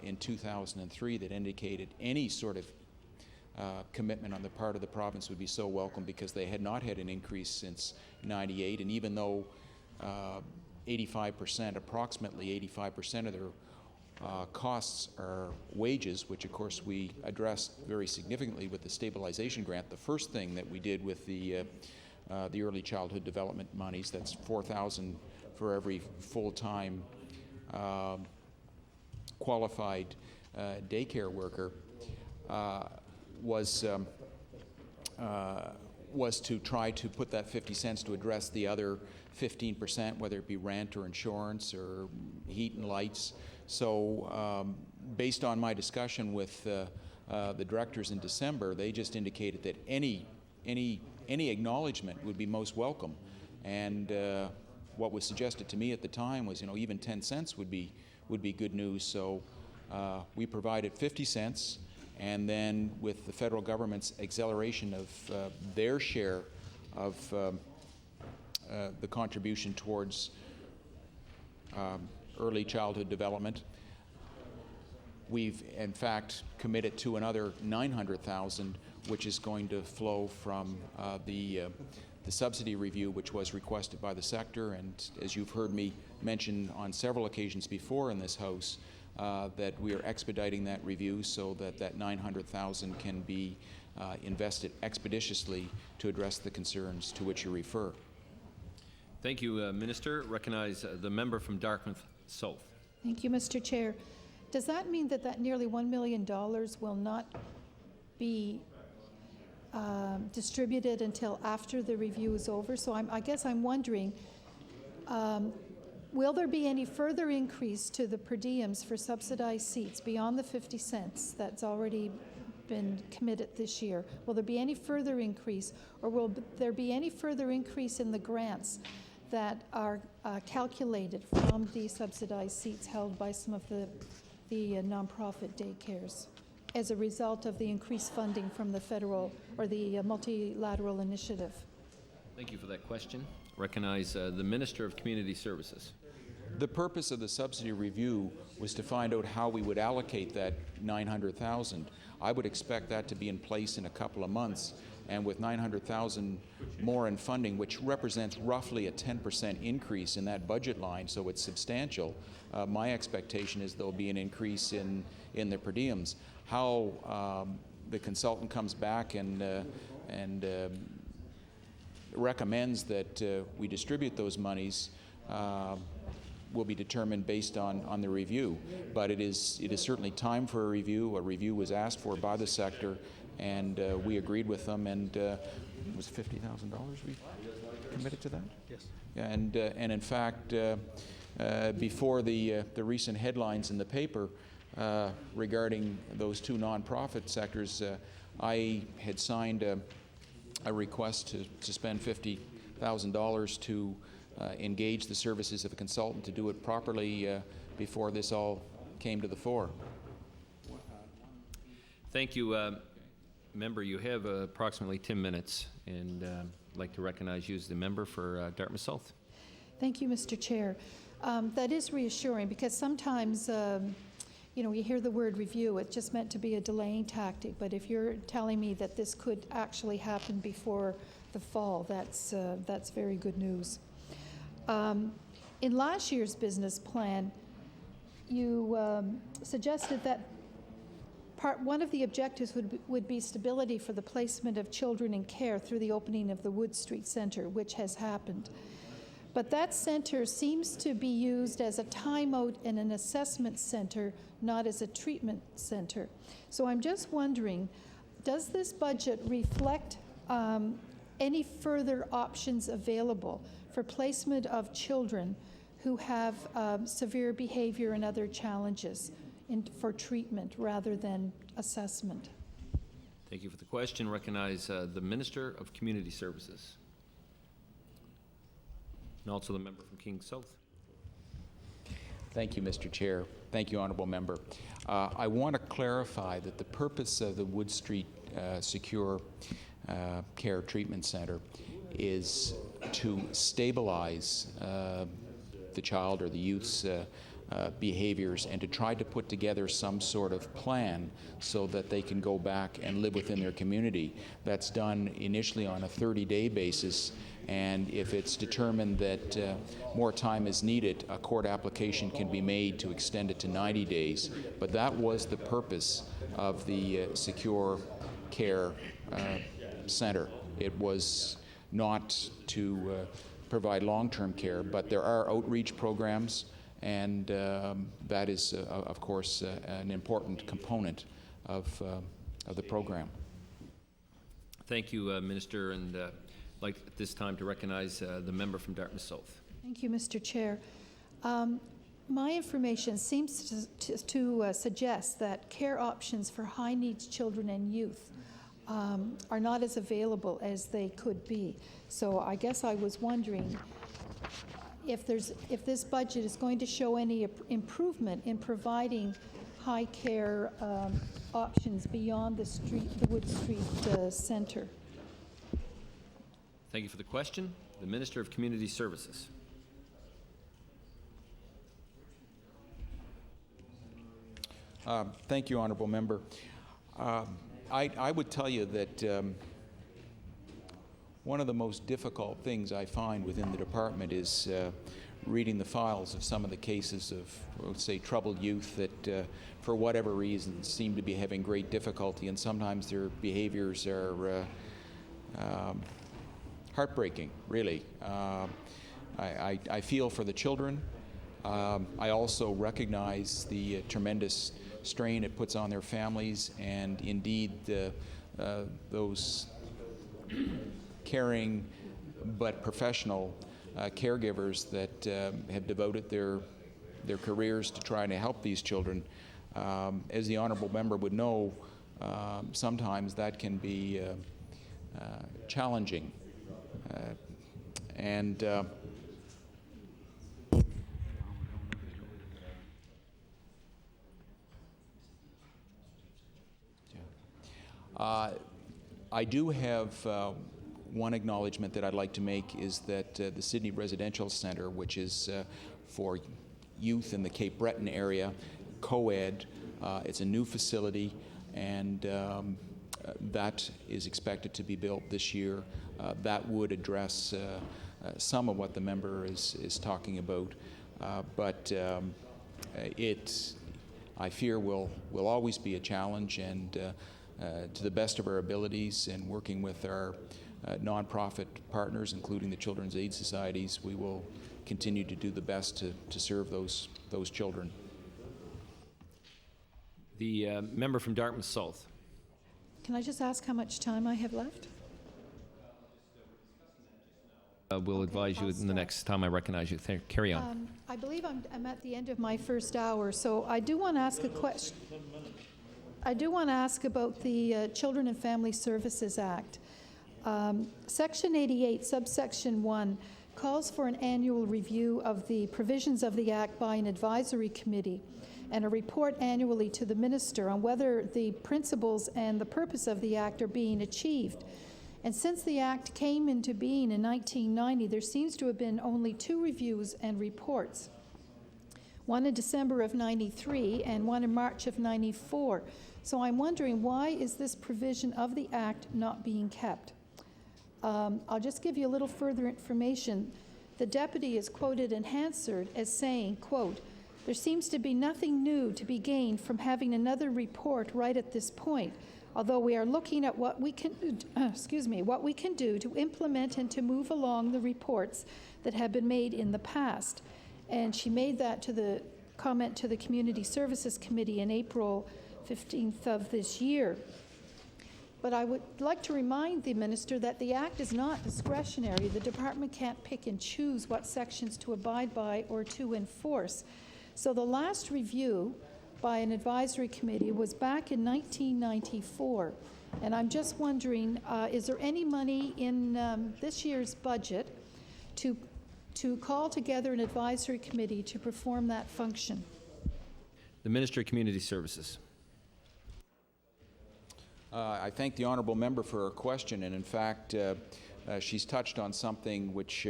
in 2003, that indicated any sort of commitment on the part of the province would be so welcome, because they had not had an increase since '98, and even though 85%, approximately 85% of their costs are wages, which of course we addressed very significantly with the stabilization grant. The first thing that we did with the early childhood development monies, that's $4,000 for every full-time qualified daycare worker, was to try to put that 50 cents to address the other 15%, whether it be rent or insurance or heat and lights. So based on my discussion with the directors in December, they just indicated that any acknowledgement would be most welcome. And what was suggested to me at the time was, even 10 cents would be good news. So we provided 50 cents, and then with the federal government's acceleration of their share of the contribution towards early childhood development, we've in fact committed to another $900,000, which is going to flow from the subsidy review, which was requested by the sector. And as you've heard me mention on several occasions before in this House, that we are expediting that review so that that $900,000 can be invested expeditiously to address the concerns to which you refer. Thank you, Minister. Recognize the member from Dartmouth South. Thank you, Mr. Chair. Does that mean that nearly $1 million will not be distributed until after the review is over? So I guess I'm wondering, will there be any further increase to the per diems for subsidized seats beyond the 50 cents that's already been committed this year? Will there be any further increase, or will there be any further increase in the grants that are calculated from the subsidized seats held by some of the nonprofit daycares as a result of the increased funding from the federal or the multilateral initiative? Thank you for that question. Recognize the Minister of Community Services. The purpose of the subsidy review was to find out how we would allocate that $900,000. I would expect that to be in place in a couple of months, and with $900,000 more in funding, which represents roughly a 10% increase in that budget line, so it's substantial, my expectation is there'll be an increase in the per diems. How the consultant comes back and recommends that we distribute those monies will be determined based on the review. But it is certainly time for a review. A review was asked for by the sector, and we agreed with them. And it was $50,000 we committed to that? Yes. Yeah, and in fact, before the recent headlines in the paper regarding those two nonprofit sectors, I had signed a request to spend $50,000 to engage the services of a consultant to do it properly before this all came to the fore. Thank you, member. You have approximately 10 minutes, and I'd like to recognize you as the member for Dartmouth South. Thank you, Mr. Chair. That is reassuring because sometimes, you know, you hear the word review, it's just meant to be a delaying tactic. But if you're telling me that this could actually happen before the fall, that's very good news. In last year's business plan, you suggested that one of the objectives would be stability for the placement of children in care through the opening of the Wood Street Centre, which has happened. But that centre seems to be used as a timeout and an assessment centre, not as a treatment centre. So I'm just wondering, does this budget reflect any further options available for placement of children who have severe behavior and other challenges for treatment rather than assessment? Thank you for the question. Recognize the Minister of Community Services. And also the member from King South. Thank you, Mr. Chair. Thank you, Honourable Member. I want to clarify that the purpose of the Wood Street Secure Care Treatment Centre is to stabilize the child or the youth's behaviors and to try to put together some sort of plan so that they can go back and live within their community. That's done initially on a 30-day basis, and if it's determined that more time is needed, a court application can be made to extend it to 90 days. But that was the purpose of the Secure Care Centre. It was not to provide long-term care, but there are outreach programs, and that is, of course, an important component of the program. Thank you, Minister, and I'd like at this time to recognize the member from Dartmouth South. Thank you, Mr. Chair. My information seems to suggest that care options for high-needs children and youth are not as available as they could be. So I guess I was wondering if this budget is going to show any improvement in providing high care options beyond the Wood Street Centre. Thank you for the question. The Minister of Community Services. Thank you, Honourable Member. I would tell you that one of the most difficult things I find within the department is reading the files of some of the cases of, let's say, troubled youth that for whatever reason seem to be having great difficulty, and sometimes their behaviors are heartbreaking, really. I feel for the children. I also recognize the tremendous strain it puts on their families, and indeed those caring but professional caregivers that have devoted their careers to trying to help these children. As the Honourable Member would know, sometimes that can be challenging. I do have one acknowledgement that I'd like to make is that the Sydney Residential Centre, which is for youth in the Cape Breton area, co-ed, it's a new facility, and that is expected to be built this year. That would address some of what the member is talking about, but it, I fear, will always be a challenge, and to the best of our abilities and working with our nonprofit partners, including the Children's Aid Societies, we will continue to do the best to serve those children. The member from Dartmouth South. Can I just ask how much time I have left? We'll advise you in the next time I recognize you. Carry on. I believe I'm at the end of my first hour, so I do want to ask a question. I do want to ask about the Children and Family Services Act. Section 88, subsection 1, calls for an annual review of the provisions of the Act by an advisory committee and a report annually to the Minister on whether the principles and the purpose of the Act are being achieved. And since the Act came into being in 1990, there seems to have been only 2 reviews and reports. one in December of 93 and one in March of 94. So I'm wondering, why is this provision of the Act not being kept? I'll just give you a little further information. The deputy is quoted in Hansard as saying, quote, "There seems to be nothing new to be gained from having another report right at this point, although we are looking at what we can what we can do to implement and to move along the reports that have been made in the past." And she made that to the comment to the Community Services Committee in April 15th of this year. But I would like to remind the Minister that the Act is not discretionary. The Department can't pick and choose what sections to abide by or to enforce. So the last review by an advisory committee was back in 1994. And I'm just wondering, is there any money in this year's budget to call together an advisory committee to perform that function? The Minister of Community Services. I thank the honourable member for her question, and in fact, she's touched on something which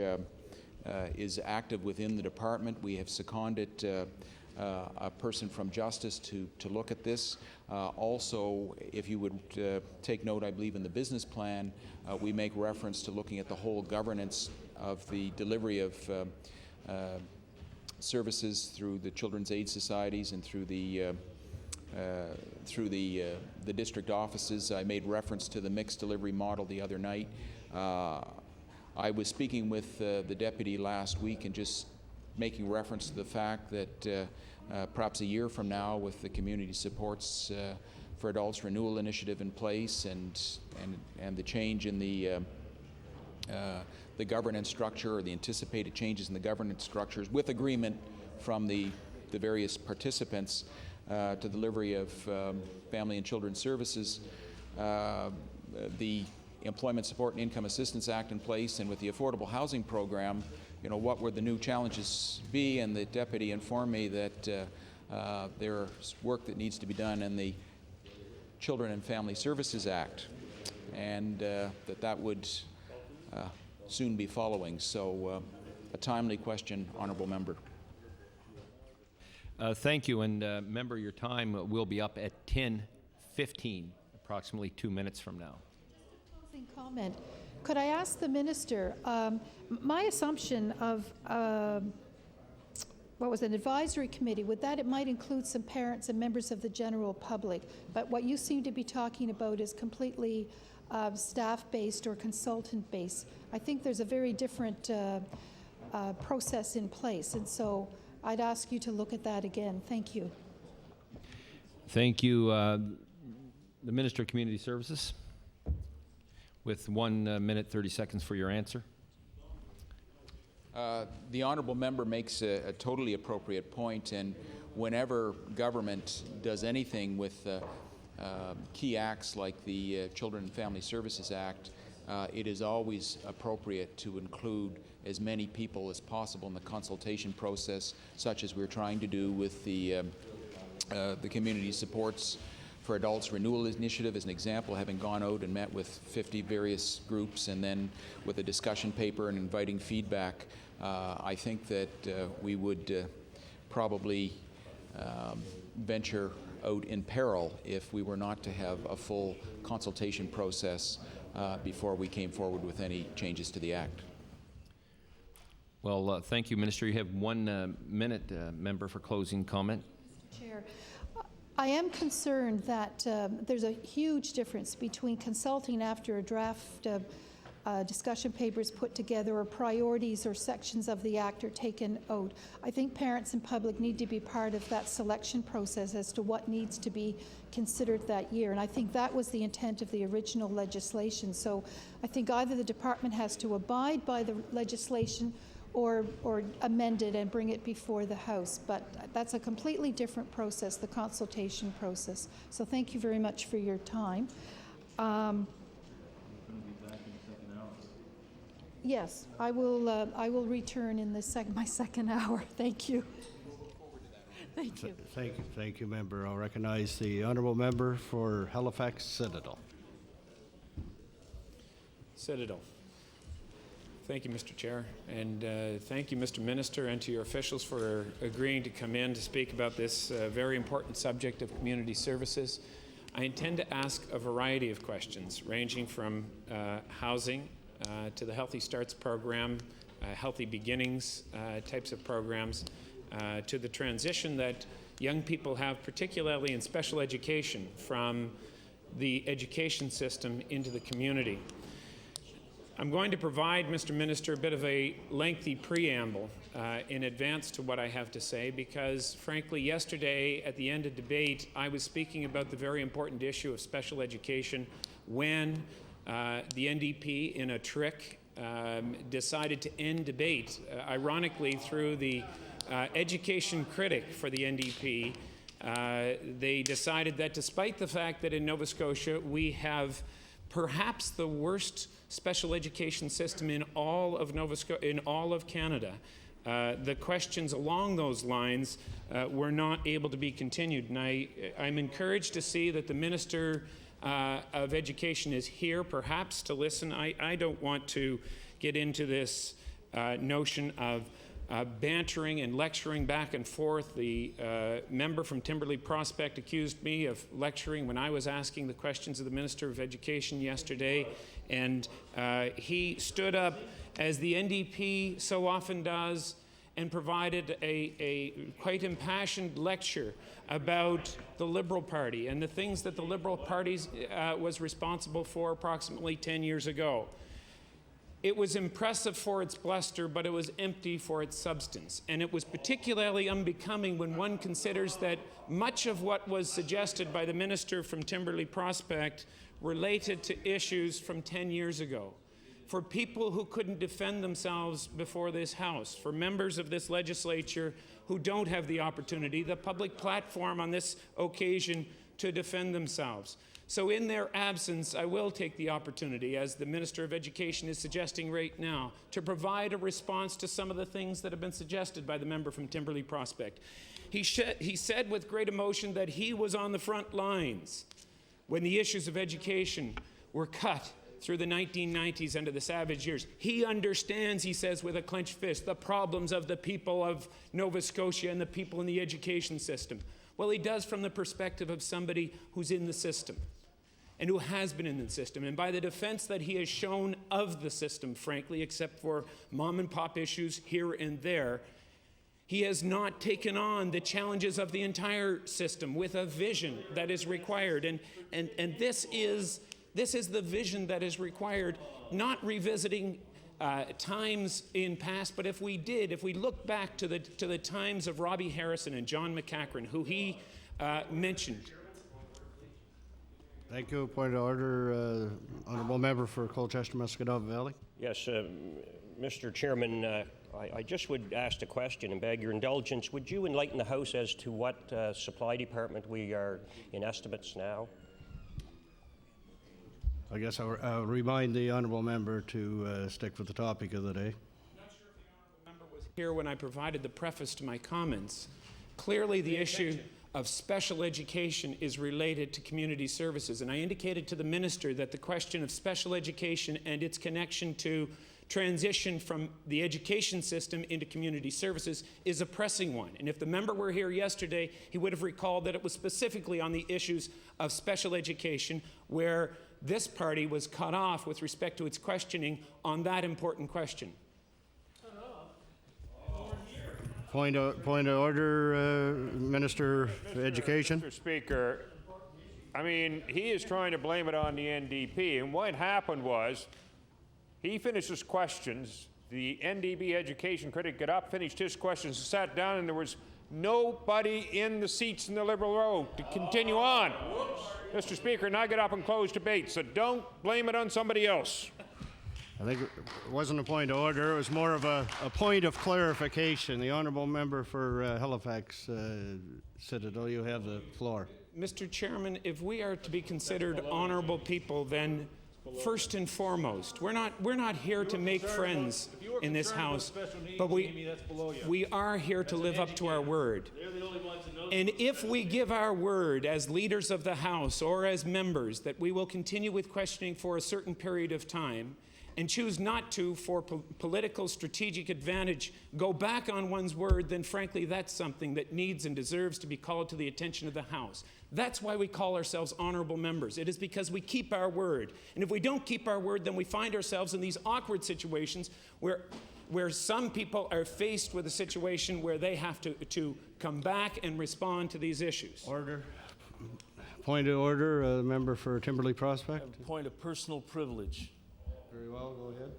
is active within the department. We have seconded a person from Justice to look at this. Also, if you would take note, I believe in the business plan, we make reference to looking at the whole governance of the delivery of services through the Children's Aid Societies and through the district offices. I made reference to the mixed delivery model the other night. I was speaking with the deputy last week and just making reference to the fact that perhaps a year from now, with the Community Supports for Adults Renewal Initiative in place and the change in the governance structure, or the anticipated changes in the governance structures, with agreement from the various participants, to delivery of family and children's services, the Employment Support and Income Assistance Act in place, and with the Affordable Housing Program, you know, what would the new challenges be? And the deputy informed me that there's work that needs to be done in the Children and Family Services Act, and that would soon be following. So a timely question, honourable member. Thank you, and member, your time will be up at 10:15, approximately 2 minutes from now. Closing comment. Could I ask the Minister, my assumption of what was an advisory committee, would that it might include some parents and members of the general public, but what you seem to be talking about is completely staff-based or consultant-based. I think there's a very different process in place, and so I'd ask you to look at that again. Thank you. Thank you. The Minister of Community Services, with 1 minute, 30 seconds for your answer. The honourable member makes a totally appropriate point, and whenever government does anything with key acts like the Children and Family Services Act, it is always appropriate to include as many people as possible in the consultation process, such as we're trying to do with the Community Supports for Adults Renewal Initiative, as an example, having gone out and met with 50 various groups, and then with a discussion paper and inviting feedback. I think that we would probably venture out in peril if we were not to have a full consultation process before we came forward with any changes to the Act. Well, thank you, Minister. You have 1 minute, member, for closing comment. Chair, I am concerned that there's a huge difference between consulting after a draft discussion paper is put together, or priorities or sections of the Act are taken out. I think parents and public need to be part of that selection process as to what needs to be considered that year, and I think that was the intent of the original legislation. So I think either the department has to abide by the legislation or amend it and bring it before the House. But that's a completely different process, the consultation process. So thank you very much for your time. Yes, I will return in my second hour. Thank you. Thank you. Thank you, member. I'll recognize the honourable member for Halifax Citadel. Citadel. Thank you, Mr. Chair, and thank you, Mr. Minister, and to your officials for agreeing to come in to speak about this very important subject of community services. I intend to ask a variety of questions, ranging from housing to the Healthy Starts program, Healthy Beginnings types of programs, to the transition that young people have, particularly in special education, from the education system into the community. I'm going to provide, Mr. Minister, a bit of a lengthy preamble in advance to what I have to say, because frankly, yesterday at the end of debate, I was speaking about the very important issue of special education when the NDP, in a trick, decided to end debate, ironically through the education critic for the NDP. They decided that despite the fact that in Nova Scotia we have perhaps the worst special education system in all of Canada, the questions along those lines were not able to be continued. And I'm encouraged to see that the Minister of Education is here, perhaps to listen. I don't want to get into this notion of bantering and lecturing back and forth. The member from Timberley Prospect accused me of lecturing when I was asking the questions of the Minister of Education yesterday, and he stood up, as the NDP so often does, and provided a quite impassioned lecture about the Liberal Party and the things that the Liberal Party was responsible for approximately 10 years ago. It was impressive for its bluster, but it was empty for its substance. And it was particularly unbecoming when one considers that much of what was suggested by the minister from Timberley Prospect related to issues from 10 years ago. For people who couldn't defend themselves before this House, for members of this legislature who don't have the opportunity, the public platform on this occasion to defend themselves. So in their absence, I will take the opportunity, as the Minister of Education is suggesting right now, to provide a response to some of the things that have been suggested by the member from Timberley Prospect. He said with great emotion that he was on the front lines when the issues of education were cut through the 1990s under the Savage years. He understands, he says with a clenched fist, the problems of the people of Nova Scotia and the people in the education system. Well, he does from the perspective of somebody who's in the system and who has been in the system. And by the defense that he has shown of the system, frankly, except for mom and pop issues here and there, he has not taken on the challenges of the entire system with a vision that is required. And this is the vision that is required, not revisiting times in past, but if we look back to the times of Robbie Harrison and John McCachran, who he mentioned. Thank you. Point of order, honourable member for Colchester-Muscadava Valley. Yes, Mr. Chairman, I just would ask the question and beg your indulgence. Would you enlighten the House as to what supply department we are in estimates now? I guess I'll remind the honourable member to stick with the topic of the day. I'm not sure if the honourable member was here when I provided the preface to my comments. Clearly, the issue of special education is related to community services, and I indicated to the minister that the question of special education and its connection to transition from the education system into community services is a pressing one. And if the member were here yesterday, he would have recalled that it was specifically on the issues of special education where this party was cut off with respect to its questioning on that important question. Point of order, Minister of Education. Mr. Speaker, I mean, he is trying to blame it on the NDP, and what happened was he finished his questions, the NDP education critic got up, finished his questions, sat down, and there was nobody in the seats in the Liberal row to continue on. Mr. Speaker, now get up and close debate, so don't blame it on somebody else. I think it wasn't a point of order. It was more of a point of clarification. The honourable member for Halifax Citadel, you have the floor. Mr. Chairman, if we are to be considered honourable people, then first and foremost, we're not here to make friends in this House, but we are here to live up to our word. And if we give our word as leaders of the House or as members that we will continue with questioning for a certain period of time, and choose not to for political strategic advantage go back on one's word, then frankly that's something that needs and deserves to be called to the attention of the House. That's why we call ourselves honorable members. It is because we keep our word. And if we don't keep our word, then we find ourselves in these awkward situations where some people are faced with a situation where they have to come back and respond to these issues. Order. Point of order, member for Timberley Prospect. Point of personal privilege. Very well, go ahead.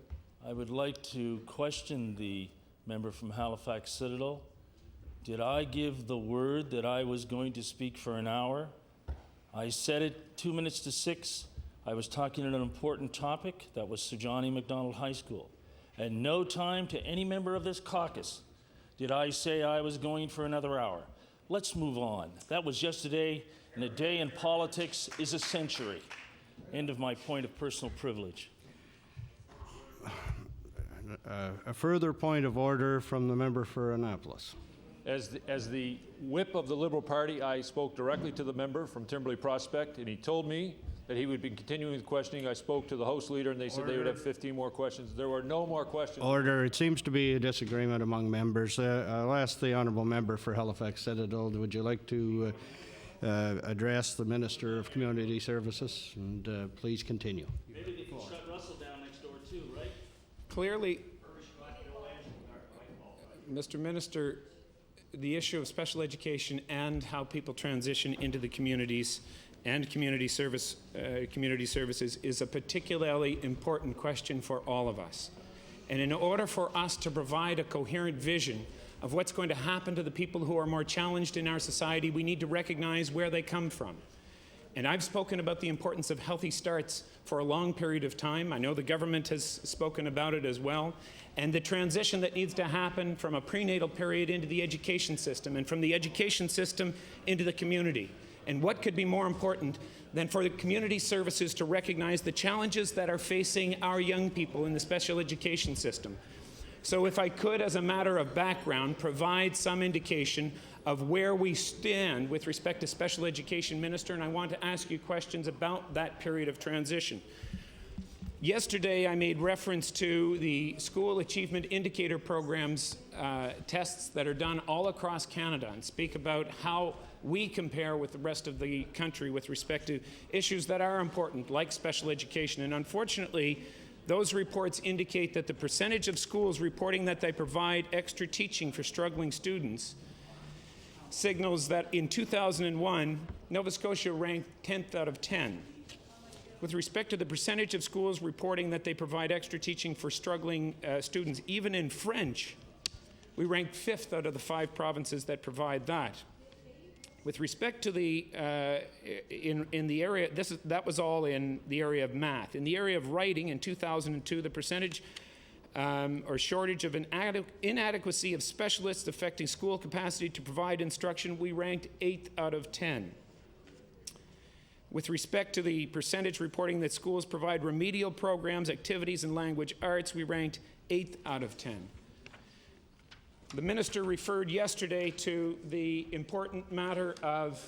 I would like to question the member from Halifax Citadel. Did I give the word that I was going to speak for an hour? I said it 2 minutes to 6. I was talking on an important topic. That was Sir John E. Macdonald High School. At no time to any member of this caucus did I say I was going for another hour. Let's move on. That was yesterday, and a day in politics is a century. End of my point of personal privilege. A further point of order from the member for Annapolis. As the whip of the Liberal Party, I spoke directly to the member from Timberley Prospect, and he told me that he would be continuing the questioning. I spoke to the House Leader, and they said they would have 15 more questions. There were no more questions. Order. It seems to be a disagreement among members. I'll ask the honourable member for Halifax Citadel. Would you like to address the Minister of Community Services? And please continue. Maybe they can shut Russell down next door too, right? Clearly, Mr. Minister, the issue of special education and how people transition into the communities and community services is a particularly important question for all of us. And in order for us to provide a coherent vision of what's going to happen to the people who are more challenged in our society, we need to recognize where they come from. And I've spoken about the importance of healthy starts for a long period of time. I know the government has spoken about it as well. And the transition that needs to happen from a prenatal period into the education system, and from the education system into the community. And what could be more important than for the community services to recognize the challenges that are facing our young people in the special education system? So if I could, as a matter of background, provide some indication of where we stand with respect to special education, Minister, and I want to ask you questions about that period of transition. Yesterday, I made reference to the School Achievement Indicator Programs tests that are done all across Canada, and speak about how we compare with the rest of the country with respect to issues that are important, like special education. And unfortunately, those reports indicate that the percentage of schools reporting that they provide extra teaching for struggling students signals that in 2001, Nova Scotia ranked 10th out of 10. With respect to the percentage of schools reporting that they provide extra teaching for struggling students, even in French, we ranked 5th out of the 5 provinces that provide that. With respect to the, in the area, that was all in the area of math. In the area of writing in 2002, the percentage or shortage of inadequacy of specialists affecting school capacity to provide instruction, we ranked 8th out of 10. With respect to the percentage reporting that schools provide remedial programs, activities, and language arts, we ranked 8th out of 10. The minister referred yesterday to the important matter of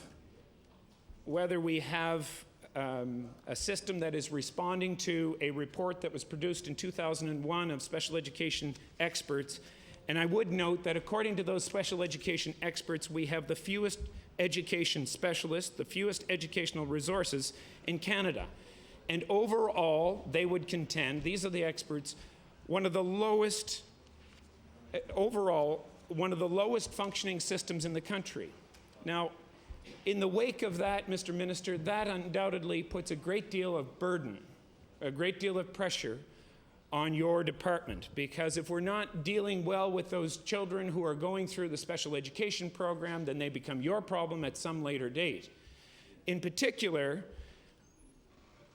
whether we have a system that is responding to a report that was produced in 2001 of special education experts. And I would note that according to those special education experts, we have the fewest education specialists, the fewest educational resources in Canada. And overall, they would contend, these are the experts, one of the lowest, overall, one of the lowest functioning systems in the country. Now, in the wake of that, Mr. Minister, that undoubtedly puts a great deal of burden, a great deal of pressure on your department, because if we're not dealing well with those children who are going through the special education program, then they become your problem at some later date. In particular,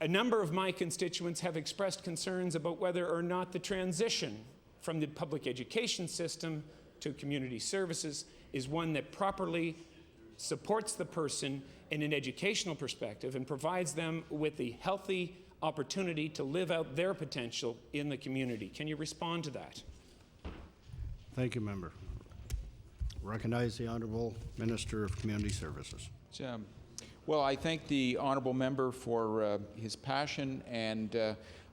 a number of my constituents have expressed concerns about whether or not the transition from the public education system to community services is one that properly supports the person in an educational perspective and provides them with the healthy opportunity to live out their potential in the community. Can you respond to that? Thank you, member. Recognize the Honourable Minister of Community Services. Well, I thank the honourable member for his passion, and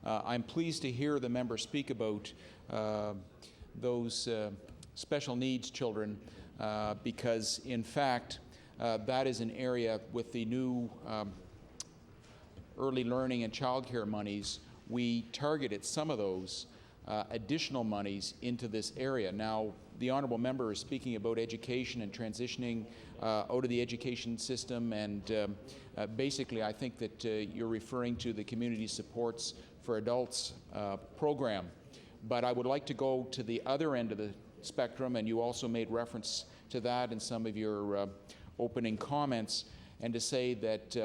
I'm pleased to hear the member speak about those special needs children because, in fact, that is an area with the new early learning and childcare monies. We targeted some of those additional monies into this area. Now, the honourable member is speaking about education and transitioning out of the education system, and basically I think that you're referring to the Community Supports for Adults program. But I would like to go to the other end of the spectrum, and you also made reference to that in some of your opening comments, and to say that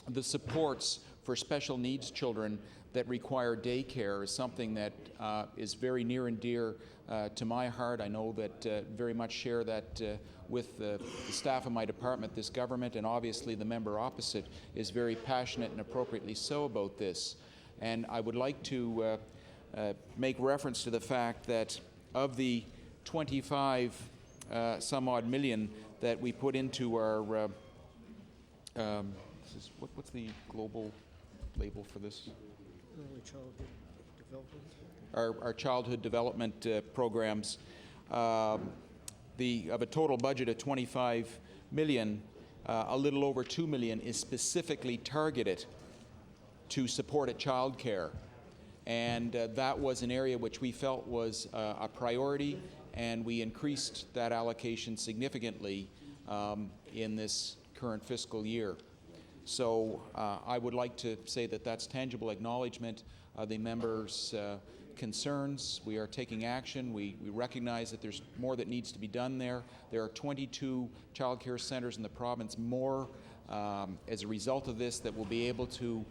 the supports for special needs children that require daycare is something that is very near and dear to my heart. I know that very much share that with the staff of my department, this government, and obviously the member opposite is very passionate and appropriately so about this. And I would like to make reference to the fact that of the 25 some odd million that we put into our what's the global label for this? Early childhood development. Our childhood development programs. Of a total budget of 25 million, a little over 2 million is specifically targeted to support at child care. And that was an area which we felt was a priority, and we increased that allocation significantly in this current fiscal year. So I would like to say that that's tangible acknowledgement of the members' concerns. We are taking action. We recognize that there's more that needs to be done there. There are 22 child care centres in the province more as a result of this that will be able to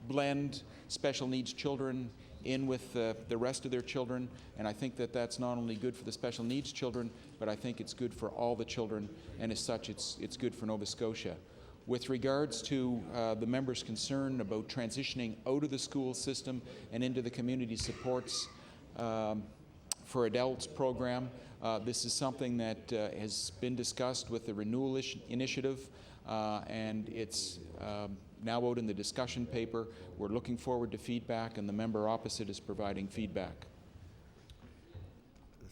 blend special needs children in with the rest of their children, and I think that that's not only good for the special needs children, but I think it's good for all the children, and as such it's good for Nova Scotia. With regards to the member's concern about transitioning out of the school system and into the community supports for adults program, this is something that has been discussed with the renewal initiative, and it's now out in the discussion paper. We're looking forward to feedback, and the member opposite is providing feedback.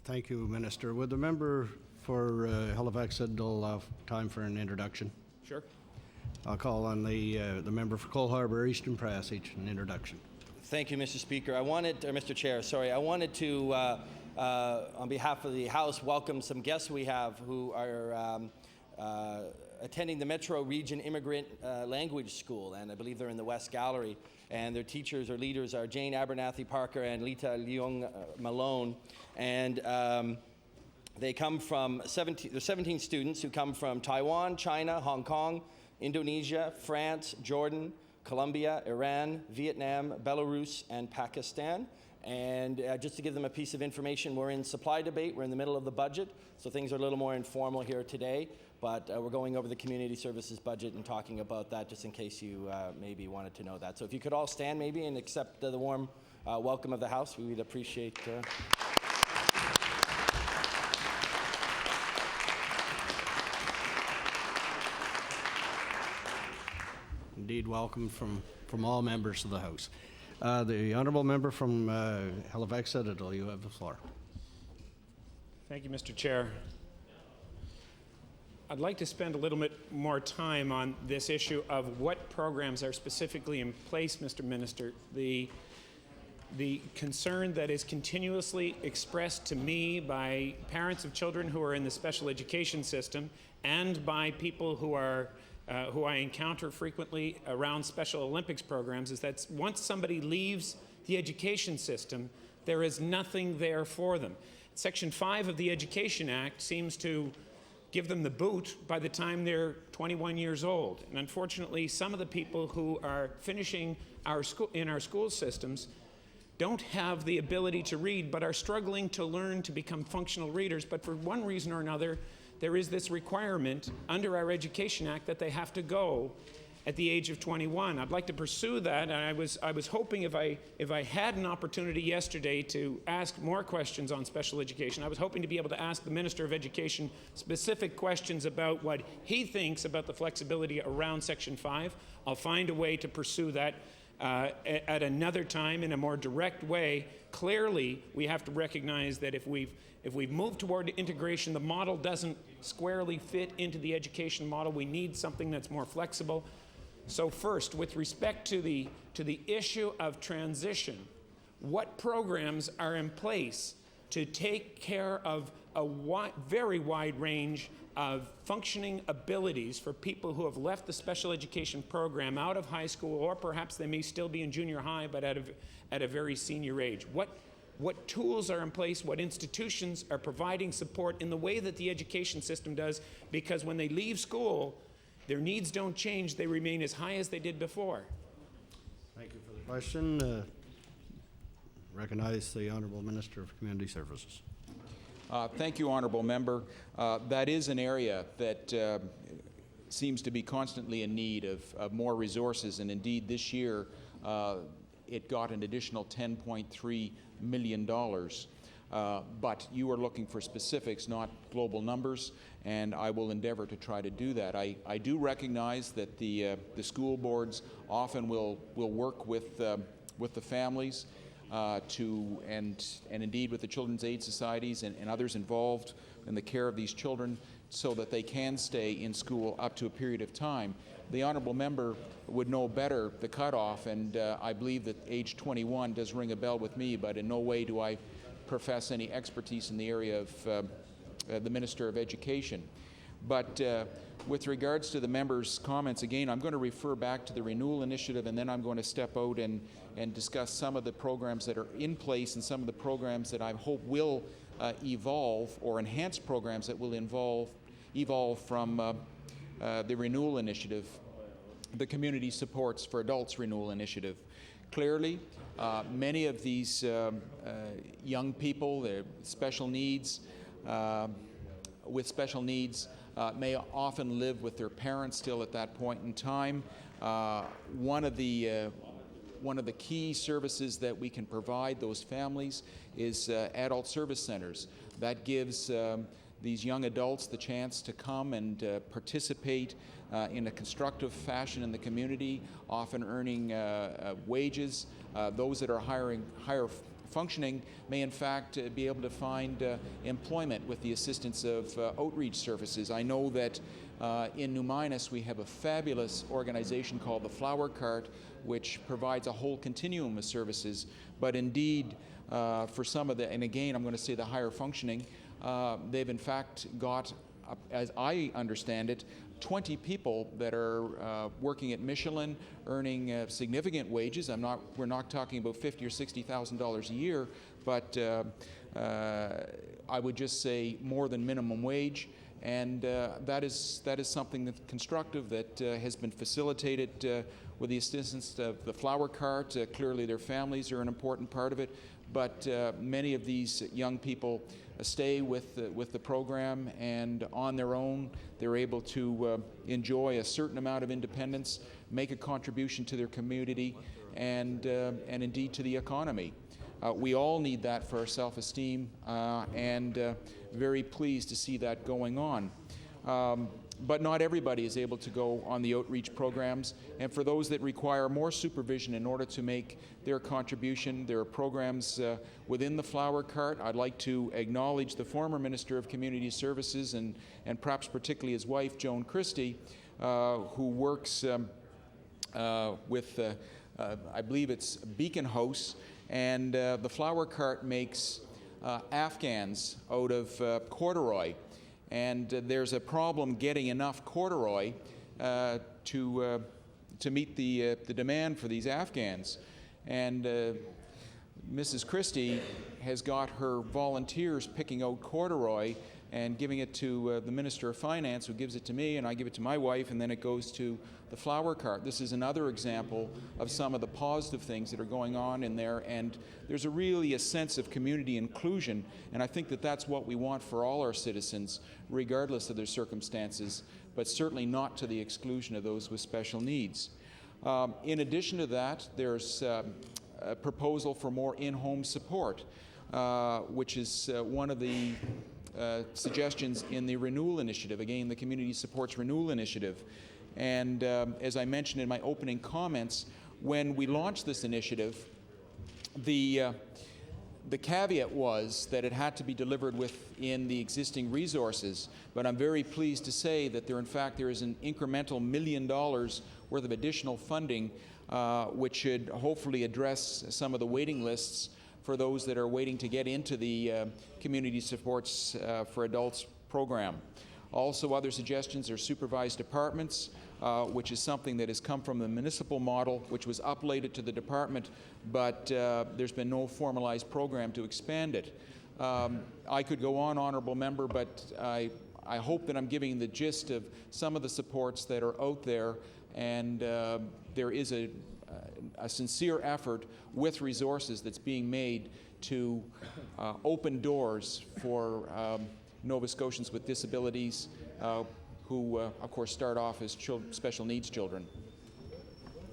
Thank you, Minister. Would the member for Halifax Citadel have time for an introduction? Sure. I'll call on the member for Cole Harbour Eastern Passage, an introduction. Thank you, Mr. Speaker. Mr. Chair, sorry. I wanted to, on behalf of the House, welcome some guests we have who are attending the Metro Region Immigrant Language School, and I believe they're in the West Gallery. And their teachers or leaders are Jane Abernathy Parker and Lita Leung Malone. And they come from 17 students who come from Taiwan, China, Hong Kong, Indonesia, France, Jordan, Colombia, Iran, Vietnam, Belarus, and Pakistan. And just to give them a piece of information, we're in supply debate. We're in the middle of the budget, so things are a little more informal here today. But we're going over the community services budget and talking about that just in case you maybe wanted to know that. So if you could all stand maybe and accept the warm welcome of the House, we would appreciate Indeed, welcome from all members of the House. The honourable member from Halifax Citadel, you have the floor. Thank you, Mr. Chair. I'd like to spend a little bit more time on this issue of what programs are specifically in place, Mr. Minister. The concern that is continuously expressed to me by parents of children who are in the special education system and by people who I encounter frequently around Special Olympics programs is that once somebody leaves the education system, there is nothing there for them. Section 5 of the Education Act seems to give them the boot by the time they're 21 years old. And unfortunately, some of the people who are finishing in our school systems don't have the ability to read, but are struggling to learn to become functional readers. But for one reason or another, there is this requirement under our Education Act that they have to go at the age of 21. I'd like to pursue that, and I was hoping if I had an opportunity yesterday to ask more questions on special education, I was hoping to be able to ask the Minister of Education specific questions about what he thinks about the flexibility around Section 5. I'll find a way to pursue that at another time in a more direct way. Clearly, we have to recognize that if we've moved toward integration, the model doesn't squarely fit into the education model. We need something that's more flexible. So first, with respect to the issue of transition, what programs are in place to take care of a very wide range of functioning abilities for people who have left the special education program out of high school, or perhaps they may still be in junior high, but at a very senior age? What tools are in place? What institutions are providing support in the way that the education system does? Because when they leave school, their needs don't change. They remain as high as they did before. Thank you for the question. Recognize the Honourable Minister of Community Services. Thank you, Honourable Member. That is an area that seems to be constantly in need of more resources, and indeed this year it got an additional $10.3 million. But you are looking for specifics, not global numbers, and I will endeavor to try to do that. I do recognize that the school boards often will work with the families and indeed with the Children's Aid Societies and others involved in the care of these children so that they can stay in school up to a period of time. The Honourable Member would know better the cutoff, and I believe that age 21 does ring a bell with me, but in no way do I profess any expertise in the area of the Minister of Education. But with regards to the member's comments, again, I'm going to refer back to the renewal initiative, and then I'm going to step out and discuss some of the programs that are in place and some of the programs that I hope will evolve, or enhance programs that will evolve from the renewal initiative, the Community Supports for Adults renewal initiative. Clearly, many of these young people, with special needs, may often live with their parents still at that point in time. One of the key services that we can provide those families is adult service centers. That gives these young adults the chance to come and participate in a constructive fashion in the community, often earning wages. Those that are higher functioning may in fact be able to find employment with the assistance of outreach services. I know that in New Minas we have a fabulous organization called the Flower Cart, which provides a whole continuum of services, but indeed for some of the, and again I'm going to say the higher functioning, they've in fact got, as I understand it, 20 people that are working at Michelin, earning significant wages. We're not talking about $50,000 or $60,000 a year, but I would just say more than minimum wage. And that is something that's constructive that has been facilitated with the assistance of the Flower Cart. Clearly, their families are an important part of it, but many of these young people stay with the program, and on their own they're able to enjoy a certain amount of independence, make a contribution to their community, and indeed to the economy. We all need that for our self-esteem, and very pleased to see that going on. But not everybody is able to go on the outreach programs, and for those that require more supervision in order to make their contribution, there are programs within the Flower Cart. I'd like to acknowledge the former Minister of Community Services and perhaps particularly his wife, Joan Christie, who works with, I believe it's Beacon House, and the Flower Cart makes Afghans out of corduroy. And there's a problem getting enough corduroy to meet the demand for these Afghans. And Mrs. Christie has got her volunteers picking out corduroy and giving it to the Minister of Finance, who gives it to me, and I give it to my wife, and then it goes to the flower cart. This is another example of some of the positive things that are going on in there, and there's really a sense of community inclusion, and I think that that's what we want for all our citizens, regardless of their circumstances, but certainly not to the exclusion of those with special needs. In addition to that, there's a proposal for more in-home support, which is one of the suggestions in the renewal initiative, again, the Community Supports Renewal Initiative. And as I mentioned in my opening comments, when we launched this initiative, the caveat was that it had to be delivered within the existing resources, but I'm very pleased to say that in fact there is an incremental $1 million worth of additional funding which should hopefully address some of the waiting lists for those that are waiting to get into the Community Supports for Adults program. Also, other suggestions are supervised departments, which is something that has come from the municipal model, which was uplated to the department, but there's been no formalized program to expand it. I could go on, Honourable Member, but I hope that I'm giving the gist of some of the supports that are out there, and there is a sincere effort with resources that's being made to open doors for Nova Scotians with disabilities who, of course, start off as special needs children.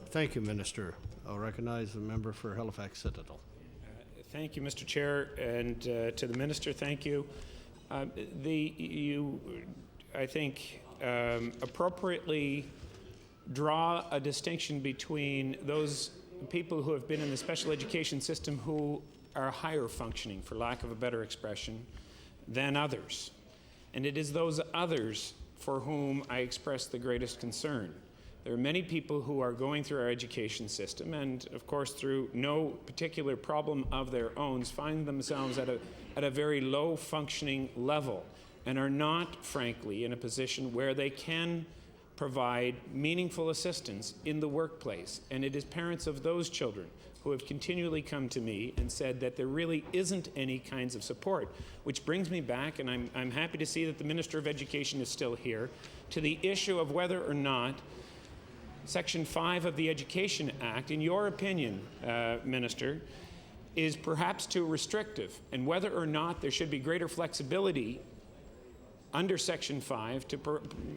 Thank you, Minister. I'll recognize the member for Halifax Citadel. Thank you, Mr. Chair, and to the Minister, thank you. I think, appropriately draw a distinction between those people who have been in the special education system who are higher functioning, for lack of a better expression, than others. And it is those others for whom I express the greatest concern. There are many people who are going through our education system and, of course, through no particular problem of their own, find themselves at a very low functioning level and are not, frankly, in a position where they can provide meaningful assistance in the workplace. And it is parents of those children who have continually come to me and said that there really isn't any kinds of support, which brings me back, and I'm happy to see that the Minister of Education is still here, to the issue of whether or not Section 5 of the Education Act, in your opinion, Minister, is perhaps too restrictive, and whether or not there should be greater flexibility under Section 5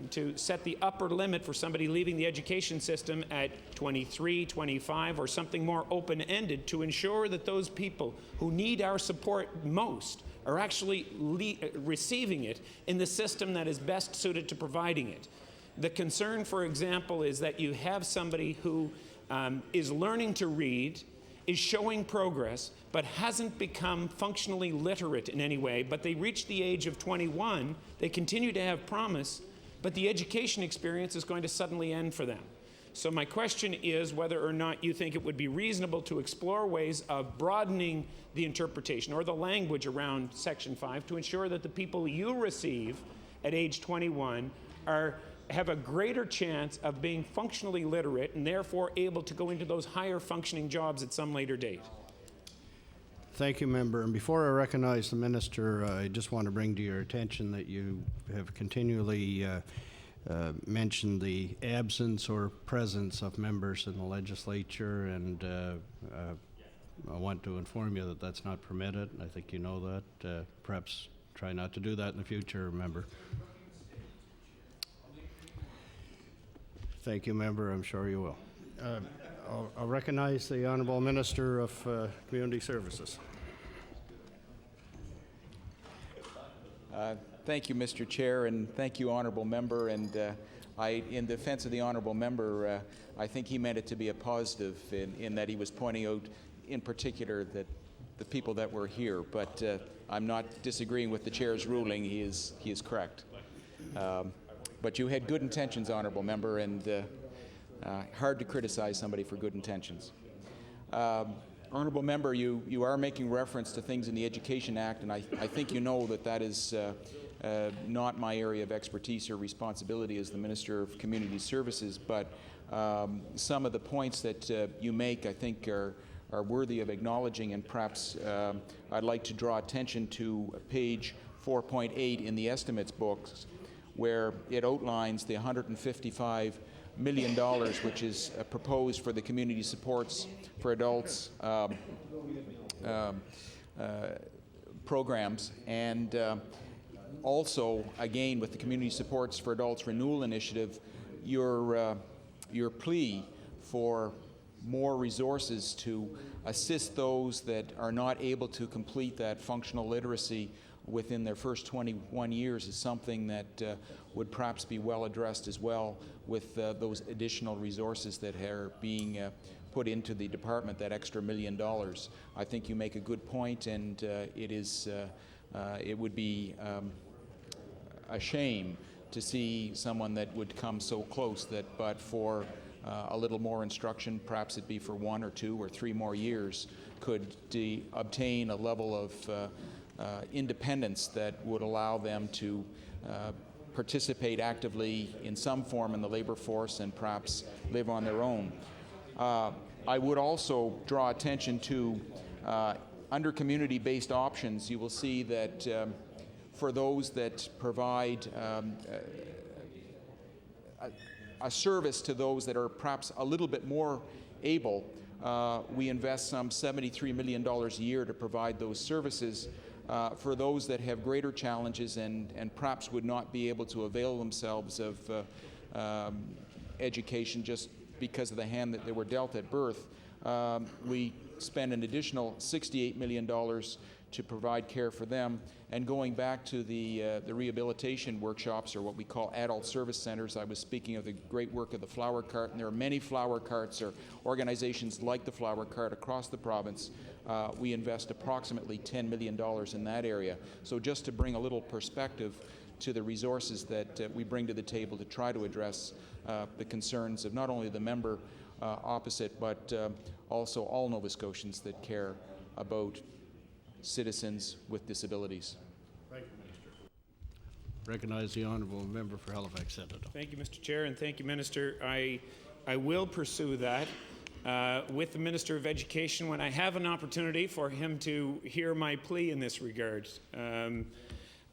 to set the upper limit for somebody leaving the education system at 23, 25, or something more open-ended to ensure that those people who need our support most are actually receiving it in the system that is best suited to providing it. The concern, for example, is that you have somebody who is learning to read, is showing progress, but hasn't become functionally literate in any way, but they reach the age of 21, they continue to have promise, but the education experience is going to suddenly end for them. So my question is whether or not you think it would be reasonable to explore ways of broadening the interpretation or the language around Section 5 to ensure that the people you receive at age 21 have a greater chance of being functionally literate and therefore able to go into those higher functioning jobs at some later date. Thank you, Member. And before I recognize the Minister, I just want to bring to your attention that you have continually mentioned the absence or presence of members in the legislature, and I want to inform you that that's not permitted. I think you know that. Perhaps try not to do that in the future, Member. Thank you, Member. I'm sure you will. I'll recognize the Honourable Minister of Community Services. Thank you, Mr. Chair, and thank you, Honourable Member. And in defense of the Honourable Member, I think he meant it to be a positive in that he was pointing out, in particular, that the people that were here. But I'm not disagreeing with the Chair's ruling. He is correct. But you had good intentions, Honourable Member, and hard to criticize somebody for good intentions. Honourable Member, you are making reference to things in the Education Act, and I think you know that that is not my area of expertise or responsibility as the Minister of Community Services, but some of the points that you make, I think, are worthy of acknowledging, and perhaps I'd like to draw attention to page 4.8 in the estimates books, where it outlines the $155 million which is proposed for the community supports for adults programs, and also, again, with the Community Supports for Adults Renewal Initiative, your plea for more resources to assist those that are not able to complete that functional literacy within their first 21 years is something that would perhaps be well addressed as well with those additional resources that are being put into the department, that extra $1 million. I think you make a good point, and it would be a shame to see someone that would come so close that, but for a little more instruction, perhaps it'd be for 1 or 2 or 3 more years, could obtain a level of independence that would allow them to participate actively in some form in the labor force and perhaps live on their own. I would also draw attention to under community-based options, you will see that for those that provide a service to those that are perhaps a little bit more able, we invest some $73 million a year to provide those services. For those that have greater challenges and perhaps would not be able to avail themselves of education just because of the hand that they were dealt at birth, we spend an additional $68 million to provide care for them. And going back to the rehabilitation workshops, or what we call adult service centers, I was speaking of the great work of the Flower Cart, and there are many Flower Carts or organizations like the Flower Cart across the province. We invest approximately $10 million in that area. So just to bring a little perspective to the resources that we bring to the table to try to address the concerns of not only the member opposite, but also all Nova Scotians that care about citizens with disabilities. Thank you, Minister. Recognize the honourable member for Halifax Centre. Thank you, Mr. Chair, and thank you, Minister. I will pursue that with the Minister of Education when I have an opportunity for him to hear my plea in this regard.